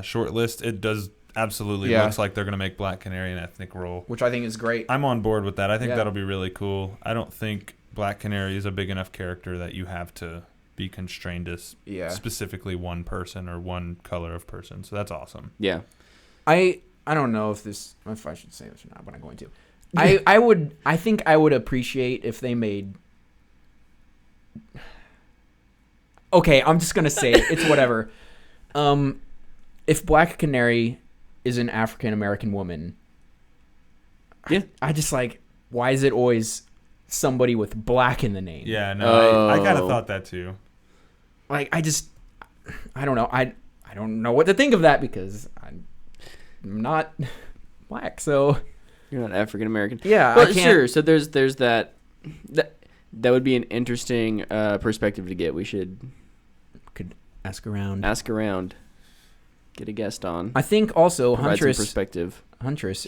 [SPEAKER 3] short list, it does absolutely looks like they're going to make Black Canary an ethnic role.
[SPEAKER 1] Which I think is great.
[SPEAKER 3] I'm on board with that. I think
[SPEAKER 1] Yeah.
[SPEAKER 3] that'll be really cool. I don't think Black Canary is a big enough character that you have to be constrained to specifically one person or one color of person. So that's awesome.
[SPEAKER 2] Yeah.
[SPEAKER 1] I don't know if I should say this or not, but I'm going to. I think I would appreciate if they made. Okay, I'm just gonna say it. It's whatever. If Black Canary is an African American woman,
[SPEAKER 2] Yeah.
[SPEAKER 1] I just like, why is it always somebody with black in the name?
[SPEAKER 3] Yeah, no, I kind of
[SPEAKER 2] Oh.
[SPEAKER 3] thought that too.
[SPEAKER 1] Like I don't know. I don't know what to think of that because I'm not black. So
[SPEAKER 2] You're not African American.
[SPEAKER 1] yeah,
[SPEAKER 2] Well,
[SPEAKER 1] I can't.
[SPEAKER 2] sure. So there's that would be an interesting perspective to get. We should
[SPEAKER 1] Could ask around.
[SPEAKER 2] ask around, get a guest on.
[SPEAKER 1] I think also
[SPEAKER 2] Provide some
[SPEAKER 1] Huntress
[SPEAKER 2] perspective.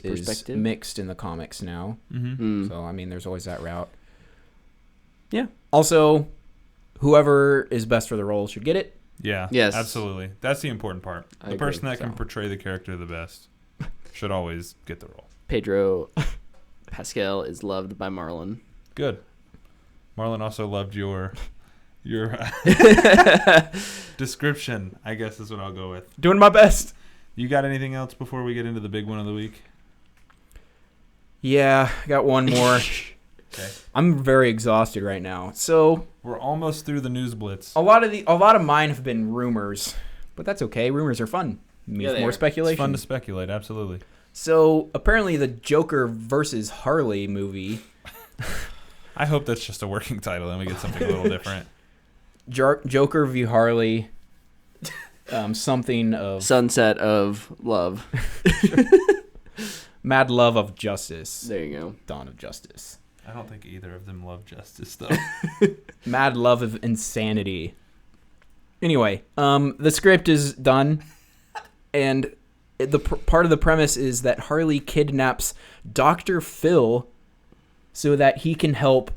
[SPEAKER 1] is
[SPEAKER 2] Perspective?
[SPEAKER 1] mixed in the comics now.
[SPEAKER 3] Mm-hmm.
[SPEAKER 1] So I mean, there's always that route.
[SPEAKER 2] Yeah.
[SPEAKER 1] Also, whoever is best for the role should get it.
[SPEAKER 3] Yeah.
[SPEAKER 2] Yes.
[SPEAKER 3] Absolutely. That's the important part.
[SPEAKER 2] I
[SPEAKER 3] The person
[SPEAKER 2] agree,
[SPEAKER 3] that can
[SPEAKER 1] so.
[SPEAKER 3] portray the character the best should always get the role.
[SPEAKER 2] Pedro Pascal is loved by Marlon.
[SPEAKER 3] Good. Marlon also loved your description, I guess is what I'll go with.
[SPEAKER 1] Doing my best.
[SPEAKER 3] You got anything else before we get into the big one of the week?
[SPEAKER 1] Yeah, I got one more.
[SPEAKER 3] Okay.
[SPEAKER 1] I'm very exhausted right now. So
[SPEAKER 3] We're almost through the news blitz.
[SPEAKER 1] a lot of mine have been rumors, but that's okay. Rumors are fun. It means
[SPEAKER 2] Yeah, they
[SPEAKER 1] more
[SPEAKER 2] are.
[SPEAKER 3] It's
[SPEAKER 1] speculation.
[SPEAKER 3] fun to speculate, absolutely.
[SPEAKER 1] So apparently, the Joker versus Harley movie,
[SPEAKER 3] I hope that's just a working title and we get something a little different.
[SPEAKER 1] Joker v Harley, something of
[SPEAKER 2] Sunset of Love.
[SPEAKER 1] Mad Love of Justice,
[SPEAKER 2] There you go.
[SPEAKER 1] Dawn of Justice,
[SPEAKER 3] I don't think either of them love justice, though.
[SPEAKER 1] Mad Love of Insanity. Anyway, the script is done, and part of the premise is that Harley kidnaps Dr. Phil so that he can help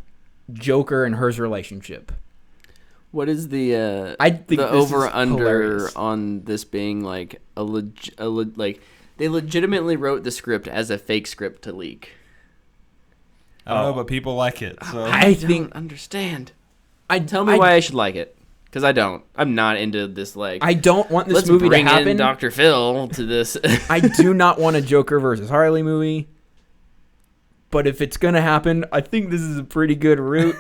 [SPEAKER 1] Joker and her's relationship.
[SPEAKER 2] What is the
[SPEAKER 1] I think
[SPEAKER 2] the
[SPEAKER 1] this
[SPEAKER 2] over
[SPEAKER 1] is
[SPEAKER 2] under
[SPEAKER 1] hilarious.
[SPEAKER 2] on this being like like they legitimately wrote the script as a fake script to leak?
[SPEAKER 3] I don't know, but people like it. So
[SPEAKER 1] I
[SPEAKER 2] don't
[SPEAKER 1] think
[SPEAKER 2] understand.
[SPEAKER 1] I
[SPEAKER 2] Tell me why I should like it, because I don't. I'm not into this. Like
[SPEAKER 1] I don't want this
[SPEAKER 2] let's
[SPEAKER 1] movie to
[SPEAKER 2] bring in
[SPEAKER 1] happen.
[SPEAKER 2] Dr. Phil to this.
[SPEAKER 1] I do not want a Joker versus Harley movie. But if it's gonna happen, I think this is a pretty good route.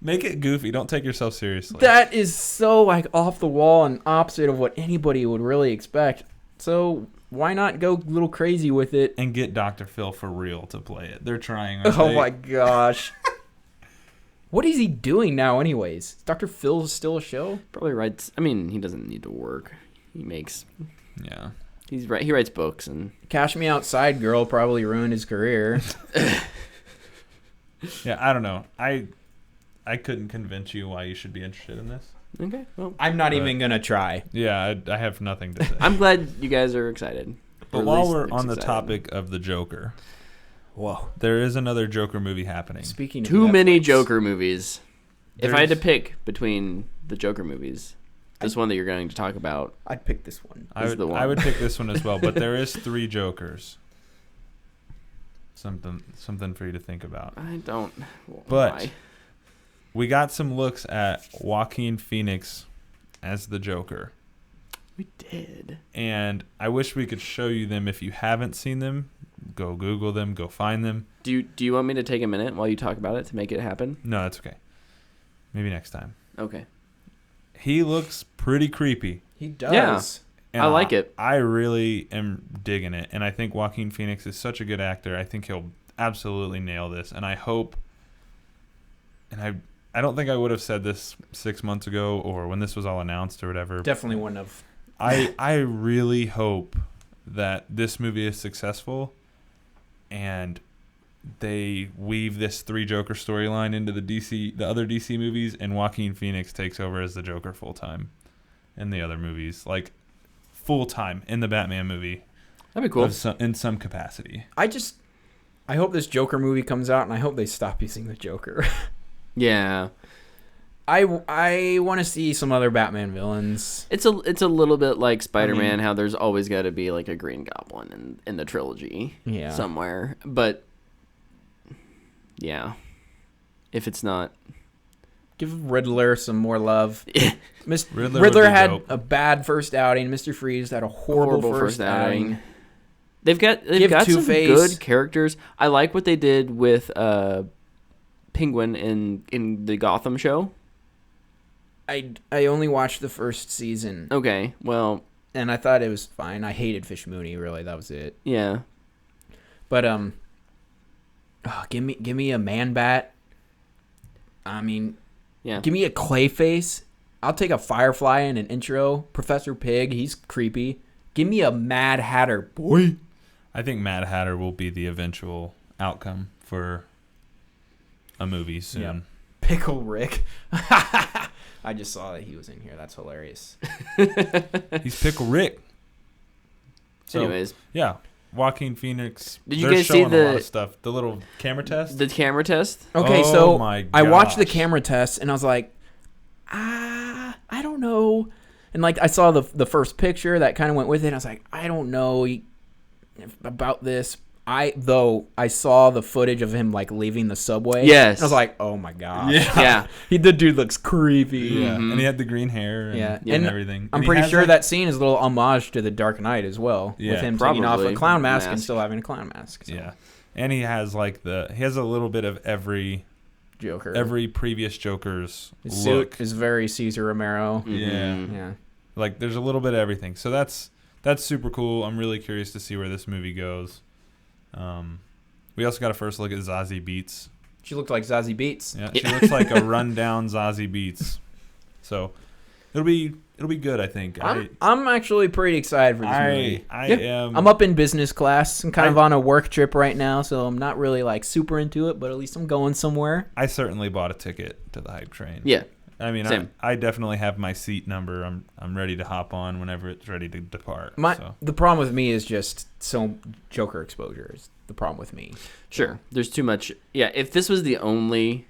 [SPEAKER 3] make it goofy. Don't take yourself seriously.
[SPEAKER 1] That is so like off the wall and opposite of what anybody would really expect. So why not go a little crazy with it?
[SPEAKER 3] And get Dr. Phil for real to play it. They're trying. aren't
[SPEAKER 1] Oh
[SPEAKER 3] they?
[SPEAKER 1] my gosh. What is he doing now anyways? Is Dr. Phil still a show?
[SPEAKER 2] Probably writes. I mean, he doesn't need to work. He makes.
[SPEAKER 3] Yeah.
[SPEAKER 2] He writes books and.
[SPEAKER 1] Cash Me Outside Girl probably ruined his career.
[SPEAKER 3] Yeah, I don't know. I couldn't convince you why you should be interested in this.
[SPEAKER 2] Okay. Well,
[SPEAKER 1] I'm not
[SPEAKER 3] But-
[SPEAKER 1] even gonna try.
[SPEAKER 3] Yeah, I have nothing to say.
[SPEAKER 2] I'm glad you guys are excited.
[SPEAKER 3] But
[SPEAKER 2] Or at
[SPEAKER 3] while
[SPEAKER 2] least
[SPEAKER 3] we're
[SPEAKER 2] looks
[SPEAKER 3] on the
[SPEAKER 2] exciting.
[SPEAKER 3] topic of the Joker,
[SPEAKER 1] Whoa.
[SPEAKER 3] there is another Joker movie happening.
[SPEAKER 1] Speaking of
[SPEAKER 2] Too many
[SPEAKER 1] Netflix,
[SPEAKER 2] Joker movies. If I had to
[SPEAKER 3] There's-
[SPEAKER 2] pick between the Joker movies, this one that you're going to talk about.
[SPEAKER 1] I'd pick this one.
[SPEAKER 3] I
[SPEAKER 2] is
[SPEAKER 3] would,
[SPEAKER 2] the one.
[SPEAKER 3] I would pick this one as well, but there is 3 Jokers. Something for you to think about.
[SPEAKER 2] I don't.
[SPEAKER 3] But
[SPEAKER 2] why?
[SPEAKER 3] we got some looks at Joaquin Phoenix as the Joker.
[SPEAKER 2] We did.
[SPEAKER 3] And I wish we could show you them. If you haven't seen them, go Google them, go find them.
[SPEAKER 2] Do you want me to take a minute while you talk about it to make it happen?
[SPEAKER 3] No, that's okay. Maybe next time.
[SPEAKER 2] Okay.
[SPEAKER 3] He looks pretty creepy.
[SPEAKER 1] He does.
[SPEAKER 2] Yeah.
[SPEAKER 3] And
[SPEAKER 2] I like it.
[SPEAKER 3] I really am digging it. And I think Joaquin Phoenix is such a good actor. I think he'll absolutely nail this. And I hope, and I don't think I would have said this 6 months ago or when this was all announced or whatever.
[SPEAKER 1] Definitely one of.
[SPEAKER 3] I really hope that this movie is successful and they weave this 3 Joker storyline into the other DC movies, and Joaquin Phoenix takes over as the Joker full time in the other movies, like full time in the Batman movie.
[SPEAKER 2] That'd be cool.
[SPEAKER 3] In some capacity.
[SPEAKER 1] I hope this Joker movie comes out, and I hope they stop using the Joker.
[SPEAKER 2] Yeah.
[SPEAKER 1] I want to see some other Batman villains.
[SPEAKER 2] It's a little bit like Spider-Man, how there's always got to be like a Green Goblin in the trilogy
[SPEAKER 1] Yeah.
[SPEAKER 2] somewhere. But yeah, if it's not,
[SPEAKER 1] Give Riddler some more love.
[SPEAKER 3] Riddler
[SPEAKER 1] Riddler
[SPEAKER 3] would be
[SPEAKER 1] had
[SPEAKER 3] dope.
[SPEAKER 1] a bad first outing. Mr. Freeze had a horrible first outing.
[SPEAKER 2] They've got
[SPEAKER 1] Give
[SPEAKER 2] some
[SPEAKER 1] Two-Face.
[SPEAKER 2] good characters. I like what they did with Penguin in the Gotham show.
[SPEAKER 1] I only watched the first season,
[SPEAKER 2] Okay, well,
[SPEAKER 1] and I thought it was fine. I hated Fish Mooney. Really, that was it.
[SPEAKER 2] yeah.
[SPEAKER 1] But give me a Man Bat. I mean,
[SPEAKER 2] Yeah.
[SPEAKER 1] give me a Clayface. I'll take a Firefly in an intro. Professor Pig, he's creepy. Give me a Mad Hatter, boy.
[SPEAKER 3] I think Mad Hatter will be the eventual outcome for a movie soon.
[SPEAKER 1] Yeah. Pickle Rick. I just saw that he was in here. That's hilarious.
[SPEAKER 3] He's Pickle Rick. So,
[SPEAKER 2] Anyways,
[SPEAKER 3] yeah, Joaquin Phoenix.
[SPEAKER 2] Did you
[SPEAKER 3] they're
[SPEAKER 2] guys see
[SPEAKER 3] showing a lot
[SPEAKER 2] the-
[SPEAKER 3] of stuff? The little camera test.
[SPEAKER 2] the camera test.
[SPEAKER 1] Okay,
[SPEAKER 3] Oh
[SPEAKER 1] so
[SPEAKER 3] my
[SPEAKER 1] I watched the
[SPEAKER 3] gosh.
[SPEAKER 1] camera test and I was like, I don't know. And like I saw the first picture that kind of went with it. I was like, I don't know about this. I saw the footage of him like leaving the subway.
[SPEAKER 2] Yes.
[SPEAKER 1] And I was like, oh my gosh.
[SPEAKER 2] Yeah.
[SPEAKER 1] The dude looks creepy.
[SPEAKER 3] Yeah,
[SPEAKER 2] Mhm.
[SPEAKER 3] and he had the green hair. And,
[SPEAKER 1] Yeah.
[SPEAKER 3] and
[SPEAKER 1] And
[SPEAKER 3] everything.
[SPEAKER 1] I'm
[SPEAKER 3] And he
[SPEAKER 1] pretty
[SPEAKER 3] has,
[SPEAKER 1] sure
[SPEAKER 3] like-
[SPEAKER 1] that scene is a little homage to the Dark Knight as well.
[SPEAKER 3] Yeah,
[SPEAKER 1] with him taking off a
[SPEAKER 2] probably.
[SPEAKER 1] clown mask and
[SPEAKER 2] Mask.
[SPEAKER 1] still having a clown mask. So.
[SPEAKER 3] Yeah, and he has like he has a little bit of every
[SPEAKER 1] Joker.
[SPEAKER 3] previous Joker's
[SPEAKER 1] His
[SPEAKER 3] look.
[SPEAKER 1] suit is very Caesar Romero.
[SPEAKER 3] Yeah.
[SPEAKER 2] Mhm.
[SPEAKER 1] Yeah.
[SPEAKER 3] Like there's a little bit of everything. So that's super cool. I'm really curious to see where this movie goes. We also got a first look at Zazie Beetz.
[SPEAKER 1] She looked like Zazie Beetz.
[SPEAKER 3] Yeah, she looks like a rundown Zazie Beetz. So it'll be good, I think.
[SPEAKER 1] I'm actually pretty excited for this movie.
[SPEAKER 3] I
[SPEAKER 2] Yeah.
[SPEAKER 3] am.
[SPEAKER 1] I'm up in business class. I'm kind of on a work trip right now, so I'm not really like super into it, but at least I'm going somewhere.
[SPEAKER 3] I certainly bought a ticket to the hype train.
[SPEAKER 2] Yeah.
[SPEAKER 3] I mean,
[SPEAKER 2] Same.
[SPEAKER 3] I definitely have my seat number. I'm ready to hop on whenever it's ready to depart. So.
[SPEAKER 1] The problem with me is just so Joker exposure is the problem with me.
[SPEAKER 2] Sure. There's too much. Yeah. If this was the only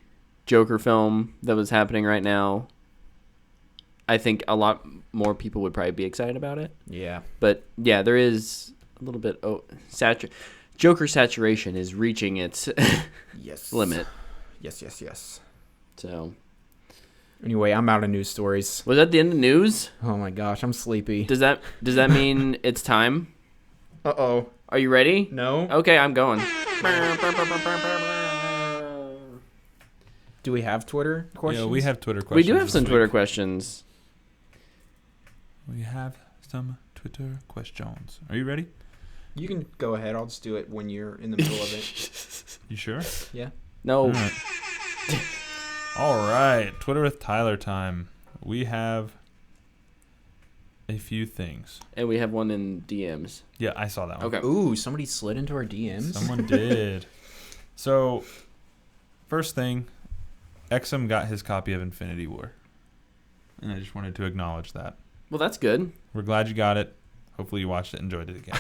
[SPEAKER 2] Joker film that was happening right now, I think a lot more people would probably be excited about it.
[SPEAKER 1] Yeah.
[SPEAKER 2] But yeah, there is a little bit. Joker saturation is reaching its
[SPEAKER 1] Yes.
[SPEAKER 2] limit.
[SPEAKER 1] Yes.
[SPEAKER 2] So
[SPEAKER 1] Anyway, I'm out of news stories.
[SPEAKER 2] was that the end of news?
[SPEAKER 1] Oh my gosh, I'm sleepy.
[SPEAKER 2] Does that mean it's time?
[SPEAKER 1] Uh-oh.
[SPEAKER 2] Are you ready?
[SPEAKER 1] No?
[SPEAKER 2] Okay, I'm going.
[SPEAKER 1] Do we have Twitter questions?
[SPEAKER 3] Yeah, we have Twitter
[SPEAKER 2] We
[SPEAKER 3] questions.
[SPEAKER 2] do have
[SPEAKER 3] this
[SPEAKER 2] some
[SPEAKER 3] week.
[SPEAKER 2] Twitter questions.
[SPEAKER 3] We have some Twitter questions. Are you ready?
[SPEAKER 1] You can go ahead. I'll just do it when you're in the middle of it.
[SPEAKER 3] You sure?
[SPEAKER 1] Yeah.
[SPEAKER 2] No.
[SPEAKER 3] All right. All right. Twitter with Tyler time. We have a few things.
[SPEAKER 2] And we have one in DMs.
[SPEAKER 3] Yeah, I saw that one.
[SPEAKER 2] Okay.
[SPEAKER 1] Ooh, somebody slid into our DMs.
[SPEAKER 3] Someone did. So, first thing, Exum got his copy of Infinity War. And I just wanted to acknowledge that.
[SPEAKER 2] Well, that's good.
[SPEAKER 3] We're glad you got it. Hopefully you watched it and enjoyed it again.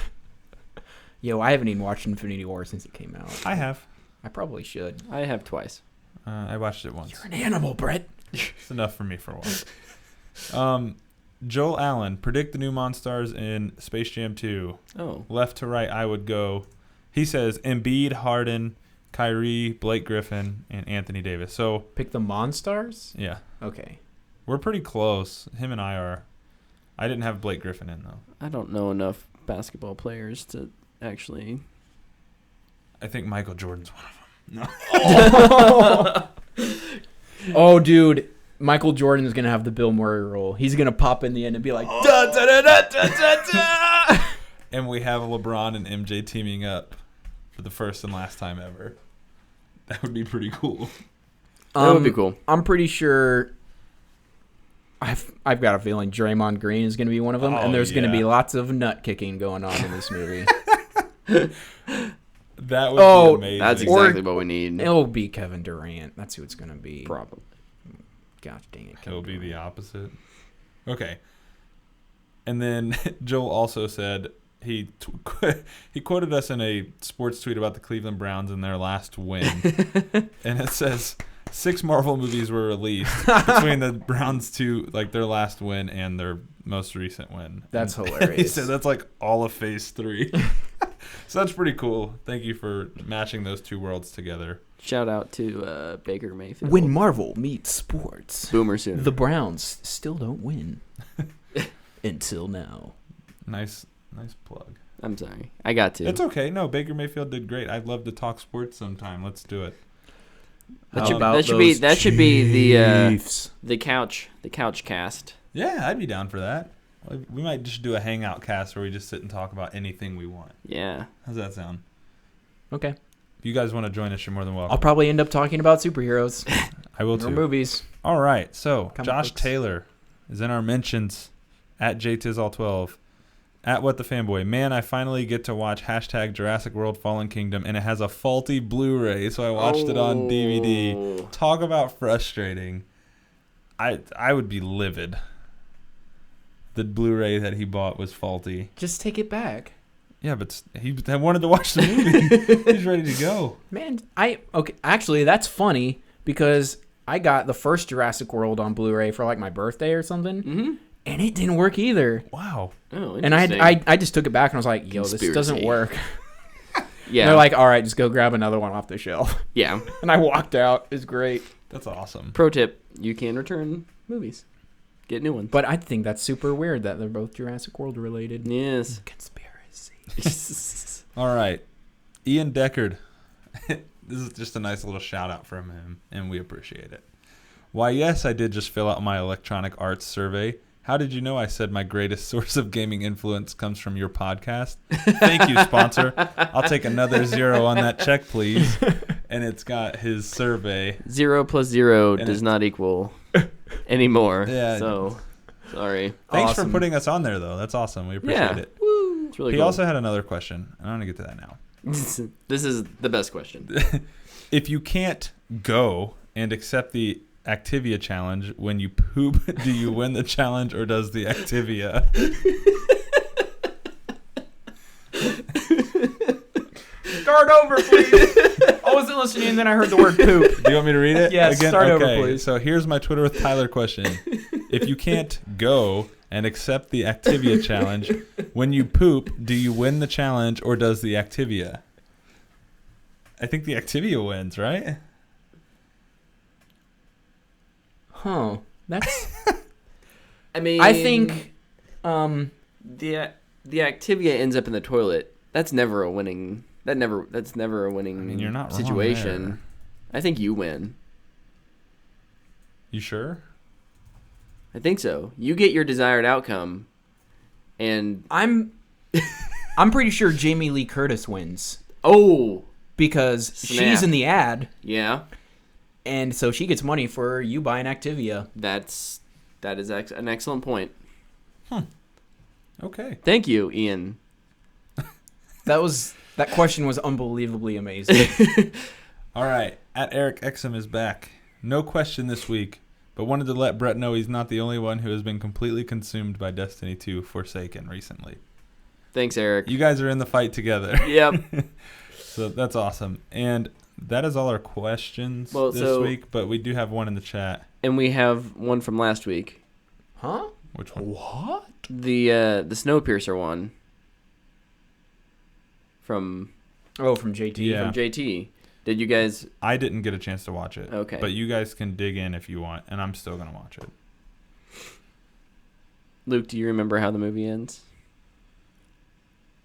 [SPEAKER 1] Yo, I haven't even watched Infinity War since it came out.
[SPEAKER 3] I have.
[SPEAKER 1] I probably should.
[SPEAKER 2] I have twice.
[SPEAKER 3] I watched it once.
[SPEAKER 1] You're an animal, Brett.
[SPEAKER 3] It's enough for me for once. Joel Allen, predict the new Monstars in Space Jam 2.
[SPEAKER 2] Oh.
[SPEAKER 3] Left to right, I would go. He says Embiid, Harden, Kyrie, Blake Griffin, and Anthony Davis. So
[SPEAKER 1] Pick the Monstars?
[SPEAKER 3] yeah,
[SPEAKER 1] Okay.
[SPEAKER 3] we're pretty close. Him and I are. I didn't have Blake Griffin in though.
[SPEAKER 2] I don't know enough basketball players to actually.
[SPEAKER 3] I think Michael Jordan's one of them.
[SPEAKER 1] Oh, dude. Michael Jordan is going to have the Bill Murray role. He's going to pop in the end and be like, da, da, da, da, da, da, da.
[SPEAKER 3] And we have LeBron and MJ teaming up for the first and last time ever. That would be pretty cool.
[SPEAKER 2] That would be cool.
[SPEAKER 1] I'm pretty sure. I've got a feeling Draymond Green is going to be one of them, and there's going to be lots of nut kicking going on in this movie.
[SPEAKER 3] That would be amazing.
[SPEAKER 2] That's exactly what we need.
[SPEAKER 1] It'll be Kevin Durant. That's who it's going to be.
[SPEAKER 2] Probably.
[SPEAKER 1] Gosh dang it.
[SPEAKER 3] It'll be the opposite. Okay. And then Joel also said he quoted us in a sports tweet about the Cleveland Browns and their last win. And it says 6 Marvel movies were released between the Browns' their last win and their most recent win.
[SPEAKER 1] That's
[SPEAKER 3] And
[SPEAKER 1] hilarious.
[SPEAKER 3] He said that's like all of Phase 3. So that's pretty cool. Thank you for matching those two worlds together.
[SPEAKER 2] Shout out to Baker Mayfield.
[SPEAKER 1] When Marvel meets sports,
[SPEAKER 2] Boomer soon.
[SPEAKER 1] the Browns still don't win. Until now.
[SPEAKER 3] Nice plug.
[SPEAKER 2] I'm sorry. I got to.
[SPEAKER 3] It's okay. No, Baker Mayfield did great. I'd love to talk sports sometime. Let's do it.
[SPEAKER 2] That
[SPEAKER 1] How
[SPEAKER 2] should
[SPEAKER 1] about
[SPEAKER 2] be the
[SPEAKER 1] Chiefs?
[SPEAKER 2] the couch cast.
[SPEAKER 3] Yeah, I'd be down for that. We might just do a hangout cast where we just sit and talk about anything we want.
[SPEAKER 2] Yeah.
[SPEAKER 3] How's that sound?
[SPEAKER 1] Okay.
[SPEAKER 3] If you guys want to join us, you're more than welcome.
[SPEAKER 1] I'll probably end up talking about superheroes
[SPEAKER 3] I will
[SPEAKER 1] or
[SPEAKER 3] too.
[SPEAKER 1] movies.
[SPEAKER 3] All right. So
[SPEAKER 1] Comic
[SPEAKER 3] Josh
[SPEAKER 1] books.
[SPEAKER 3] Taylor is in our mentions at JTizall12. At What the Fanboy. Man, I finally get to watch # Jurassic World Fallen Kingdom, and it has a faulty Blu-ray, so I watched it on DVD. Talk about frustrating. I would be livid. The Blu-ray that he bought was faulty.
[SPEAKER 1] Just take it back.
[SPEAKER 3] Yeah, but he wanted to watch the movie. He's ready to go.
[SPEAKER 1] Man, okay. Actually, that's funny because I got the first Jurassic World on Blu-ray for like my birthday or something, and it didn't work either.
[SPEAKER 3] Wow.
[SPEAKER 2] Oh,
[SPEAKER 1] And I just took it back and I was like, yo, this doesn't work.
[SPEAKER 2] Yeah.
[SPEAKER 1] And they're like, all right, just go grab another one off the shelf.
[SPEAKER 2] Yeah.
[SPEAKER 1] And I walked out. It's great.
[SPEAKER 3] That's awesome.
[SPEAKER 2] Pro tip: you can return movies, get new ones.
[SPEAKER 1] But I think that's super weird that they're both Jurassic World related.
[SPEAKER 2] Yes.
[SPEAKER 1] Conspiracy.
[SPEAKER 3] All right. Ian Deckard. This is just a nice little shout out from him, and we appreciate it. Why, yes, I did just fill out my Electronic Arts survey. How did you know I said my greatest source of gaming influence comes from your podcast? Thank you, sponsor. I'll take another 0 on that check, please. And it's got his survey.
[SPEAKER 2] 0 + 0
[SPEAKER 3] And
[SPEAKER 2] does not equal anymore.
[SPEAKER 3] Yeah.
[SPEAKER 2] So, sorry.
[SPEAKER 3] Thanks
[SPEAKER 1] Awesome.
[SPEAKER 3] for putting us on there, though. That's awesome. We appreciate
[SPEAKER 2] Yeah.
[SPEAKER 3] it.
[SPEAKER 2] It's really
[SPEAKER 3] He
[SPEAKER 2] cool.
[SPEAKER 3] also had another question. I'm going to get to that now.
[SPEAKER 2] This is the best question.
[SPEAKER 3] If you can't go and accept the Activia challenge, when you poop, do you win the challenge or does the Activia?
[SPEAKER 1] Start over, please. I wasn't listening, and then I heard the word poop.
[SPEAKER 3] Do you want me to read it?
[SPEAKER 1] Yes,
[SPEAKER 3] again?
[SPEAKER 1] start over,
[SPEAKER 3] Okay,
[SPEAKER 1] please.
[SPEAKER 3] So here's my Twitter with Tyler question. If you can't go and accept the Activia challenge, when you poop, do you win the challenge or does the Activia? I think the Activia wins, right?
[SPEAKER 1] Huh. That's.
[SPEAKER 2] I mean,
[SPEAKER 1] I think.
[SPEAKER 2] the Activia ends up in the toilet. That's never a winning. That's never a winning.
[SPEAKER 3] I mean, you're not wrong
[SPEAKER 2] situation.
[SPEAKER 3] there.
[SPEAKER 2] I think you win.
[SPEAKER 3] You sure?
[SPEAKER 2] I think so. You get your desired outcome, and
[SPEAKER 1] I'm pretty sure Jamie Lee Curtis wins because
[SPEAKER 2] Snap.
[SPEAKER 1] she's in the ad,
[SPEAKER 2] yeah,
[SPEAKER 1] and so she gets money for you buying Activia.
[SPEAKER 2] that is an excellent point.
[SPEAKER 3] Okay.
[SPEAKER 2] Thank you, Ian.
[SPEAKER 1] That question was unbelievably amazing.
[SPEAKER 3] All right. At Eric Exum is back. No question this week, but wanted to let Brett know he's not the only one who has been completely consumed by Destiny 2 Forsaken recently.
[SPEAKER 2] Thanks, Eric.
[SPEAKER 3] You guys are in the fight together.
[SPEAKER 2] Yep.
[SPEAKER 3] So that's awesome. And that is all our questions
[SPEAKER 2] Well,
[SPEAKER 3] this week, but we do have one in the chat.
[SPEAKER 2] And we have one from last week.
[SPEAKER 1] Huh?
[SPEAKER 3] Which one?
[SPEAKER 1] What?
[SPEAKER 2] The Snowpiercer one. From
[SPEAKER 1] JT.
[SPEAKER 3] Yeah.
[SPEAKER 2] From JT. Did you guys...
[SPEAKER 3] I didn't get a chance to watch it.
[SPEAKER 2] Okay.
[SPEAKER 3] But you guys can dig in if you want, and I'm still going to watch it.
[SPEAKER 2] Luke, do you remember how the movie ends?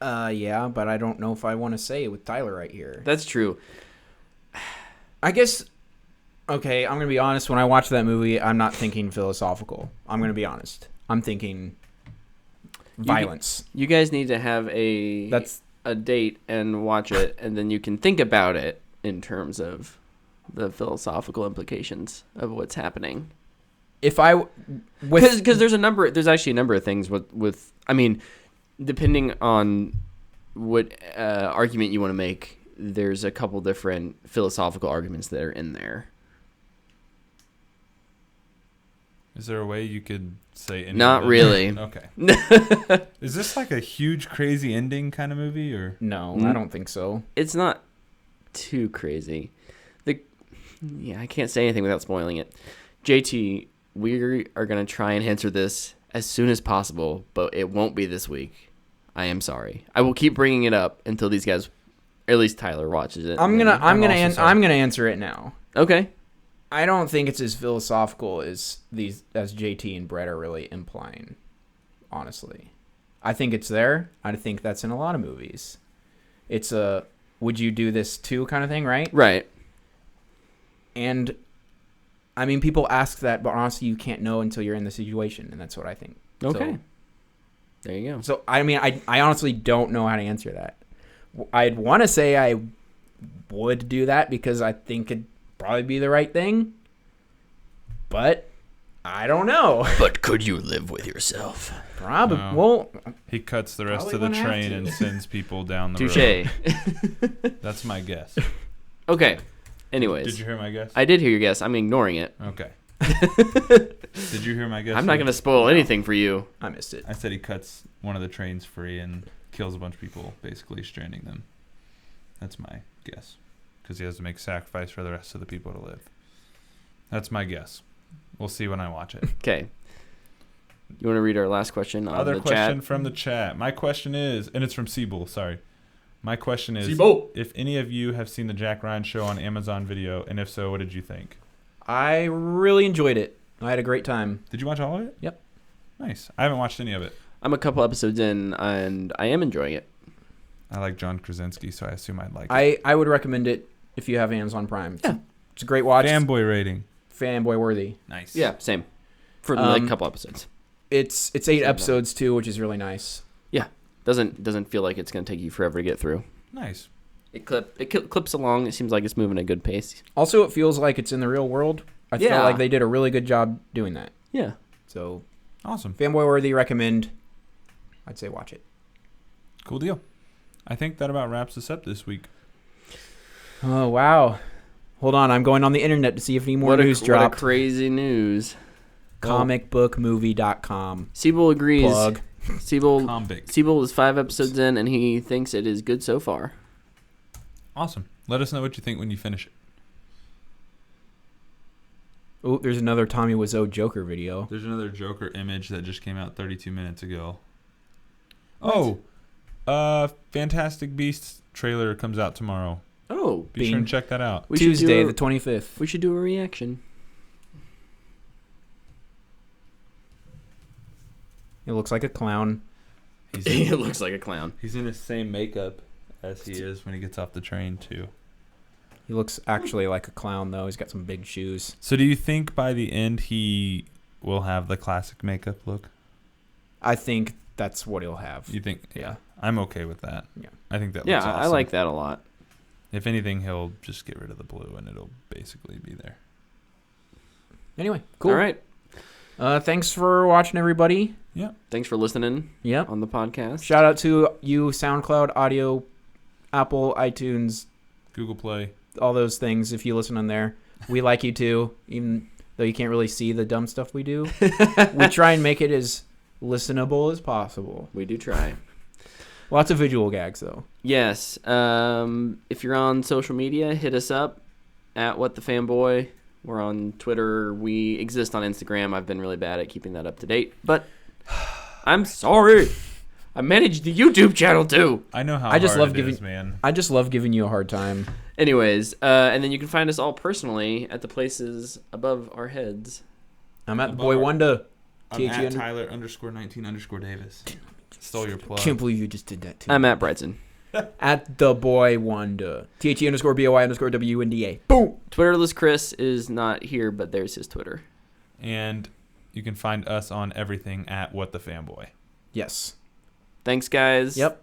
[SPEAKER 1] Yeah, but I don't know if I want to say it with Tyler right here.
[SPEAKER 2] That's true.
[SPEAKER 1] I guess, okay, I'm going to be honest. When I watch that movie, I'm not thinking philosophical. I'm going to be honest. I'm thinking violence.
[SPEAKER 2] You guys need to have a date and watch it, and then you can think about it in terms of the philosophical implications of what's happening.
[SPEAKER 1] If I...
[SPEAKER 2] Because there's actually a number of things with I mean, depending on what argument you want to make, there's a couple different philosophical arguments that are in there.
[SPEAKER 3] Is there a way you could say any
[SPEAKER 2] Not
[SPEAKER 3] of them?
[SPEAKER 2] really.
[SPEAKER 3] Okay. Is this like a huge, crazy ending kind of movie, or?
[SPEAKER 1] No, I don't think so.
[SPEAKER 2] It's not too crazy. I can't say anything without spoiling it. JT, we are going to try and answer this as soon as possible, but it won't be this week. I am sorry. I will keep bringing it up until these guys, or at least Tyler, watches it.
[SPEAKER 1] I'm gonna answer it now.
[SPEAKER 2] Okay.
[SPEAKER 1] I don't think it's as philosophical as JT and Brett are really implying. Honestly, I think it's there. I think that's in a lot of movies. It's a would you do this too kind of thing, right?
[SPEAKER 2] Right.
[SPEAKER 1] And I mean, people ask that, but honestly, you can't know until you're in the situation, and that's what I think.
[SPEAKER 2] Okay. There you go.
[SPEAKER 1] So I mean, I honestly don't know how to answer that. I'd want to say I would do that because I think it'd probably be the right thing, but I don't know.
[SPEAKER 2] But could you live with yourself?
[SPEAKER 1] Probably.
[SPEAKER 3] No.
[SPEAKER 1] Well,
[SPEAKER 3] He cuts the rest
[SPEAKER 1] Probably
[SPEAKER 3] of the
[SPEAKER 1] wouldn't have
[SPEAKER 3] train
[SPEAKER 1] to.
[SPEAKER 3] and sends people down the
[SPEAKER 2] Touche.
[SPEAKER 3] road. That's my guess.
[SPEAKER 2] Okay. Anyways.
[SPEAKER 3] Did you hear my guess?
[SPEAKER 2] I did hear your guess. I'm ignoring it.
[SPEAKER 3] Okay. Did you hear my guess?
[SPEAKER 2] I'm not going to spoil anything for you.
[SPEAKER 1] I missed it.
[SPEAKER 3] I said he cuts one of the trains free and kills a bunch of people, basically stranding them. That's my guess. Because he has to make sacrifice for the rest of the people to live. That's my guess. We'll see when I watch it.
[SPEAKER 2] Okay. You want to read our last question on
[SPEAKER 3] Other
[SPEAKER 2] the
[SPEAKER 3] question
[SPEAKER 2] chat?
[SPEAKER 3] from the chat. My question is, and it's from Siebel, sorry. My question is,
[SPEAKER 2] Siebel.
[SPEAKER 3] if any of you have seen the Jack Ryan show on Amazon Video, and if so, what did you think?
[SPEAKER 1] I really enjoyed it. I had a great time.
[SPEAKER 3] Did you watch all of it?
[SPEAKER 1] Yep.
[SPEAKER 3] Nice. I haven't watched any of it.
[SPEAKER 2] I'm a couple episodes in, and I am enjoying it.
[SPEAKER 3] I like John Krasinski, so I assume I'd like it.
[SPEAKER 1] I would recommend it if you have Amazon Prime.
[SPEAKER 2] Yeah.
[SPEAKER 1] It's a great watch.
[SPEAKER 3] Fanboy rating.
[SPEAKER 1] Fanboy worthy.
[SPEAKER 3] Nice.
[SPEAKER 2] Yeah, same. For like a couple episodes.
[SPEAKER 1] It's 8 episodes too, which is really nice.
[SPEAKER 2] Yeah. Doesn't feel like it's going to take you forever to get through.
[SPEAKER 3] Nice.
[SPEAKER 2] It clips along. It seems like it's moving at a good pace.
[SPEAKER 1] Also, it feels like it's in the real world. I feel like they did a really good job doing that.
[SPEAKER 2] Yeah.
[SPEAKER 1] So,
[SPEAKER 3] Awesome.
[SPEAKER 1] Fanboy worthy, recommend. I'd say watch it.
[SPEAKER 3] Cool deal. I think that about wraps us up this week.
[SPEAKER 1] Oh, wow. Hold on, I'm going on the internet to see if any more news dropped.
[SPEAKER 2] What a crazy news.
[SPEAKER 1] Comicbookmovie.com.
[SPEAKER 2] Siebel agrees.
[SPEAKER 1] Plug.
[SPEAKER 2] Siebel is 5 episodes in, and he thinks it is good so far.
[SPEAKER 3] Awesome. Let us know what you think when you finish it.
[SPEAKER 1] Oh, there's another Tommy Wiseau Joker video.
[SPEAKER 3] There's another Joker image that just came out 32 minutes ago. Oh, Fantastic Beasts trailer comes out tomorrow.
[SPEAKER 2] Oh.
[SPEAKER 3] Be sure and check that out.
[SPEAKER 1] Tuesday, the 25th.
[SPEAKER 2] We should do a reaction.
[SPEAKER 1] It looks like a clown.
[SPEAKER 2] It looks like a clown.
[SPEAKER 3] He's in the same makeup as he is when he gets off the train, too.
[SPEAKER 1] He looks actually like a clown, though. He's got some big shoes.
[SPEAKER 3] So do you think by the end he will have the classic makeup look?
[SPEAKER 1] I think that's what he'll have.
[SPEAKER 3] You think?
[SPEAKER 1] Yeah.
[SPEAKER 3] I'm okay with that.
[SPEAKER 1] Yeah.
[SPEAKER 3] I think that
[SPEAKER 2] Yeah,
[SPEAKER 3] looks awesome.
[SPEAKER 2] I like that a lot.
[SPEAKER 3] If anything, he'll just get rid of the blue and it'll basically be there.
[SPEAKER 1] Anyway, cool.
[SPEAKER 2] All right.
[SPEAKER 1] Thanks for watching, everybody.
[SPEAKER 3] Yeah.
[SPEAKER 2] Thanks for listening
[SPEAKER 1] Yep.
[SPEAKER 2] on the podcast.
[SPEAKER 1] Shout out to you, SoundCloud, Audio, Apple, iTunes,
[SPEAKER 3] Google Play.
[SPEAKER 1] all those things. If you listen on there, we like you too, even though you can't really see the dumb stuff we do. We try and make it as listenable as possible.
[SPEAKER 2] We do try.
[SPEAKER 1] Lots of visual gags, though.
[SPEAKER 2] Yes. If you're on social media, hit us up at What the Fanboy. We're on Twitter. We exist on Instagram. I've been really bad at keeping that up to date, but I'm sorry. I manage the YouTube channel too.
[SPEAKER 3] I know how
[SPEAKER 1] I just
[SPEAKER 3] hard
[SPEAKER 1] love
[SPEAKER 3] it
[SPEAKER 1] giving.
[SPEAKER 3] is, man.
[SPEAKER 1] I just love giving you a hard time.
[SPEAKER 2] Anyways, and then you can find us all personally at the places above our heads.
[SPEAKER 1] I'm at the Boy Wonder.
[SPEAKER 3] I'm at Tyler _19 Davis. Stole your plug.
[SPEAKER 1] Can't believe you just did that too.
[SPEAKER 2] I'm at Bryson.
[SPEAKER 1] At the Boy Wonder. THE _BOI _WNDA. Boom.
[SPEAKER 2] Twitterless Chris is not here, but there's his Twitter.
[SPEAKER 3] And you can find us on everything at What the Fanboy.
[SPEAKER 1] Yes.
[SPEAKER 2] Thanks, guys.
[SPEAKER 1] Yep.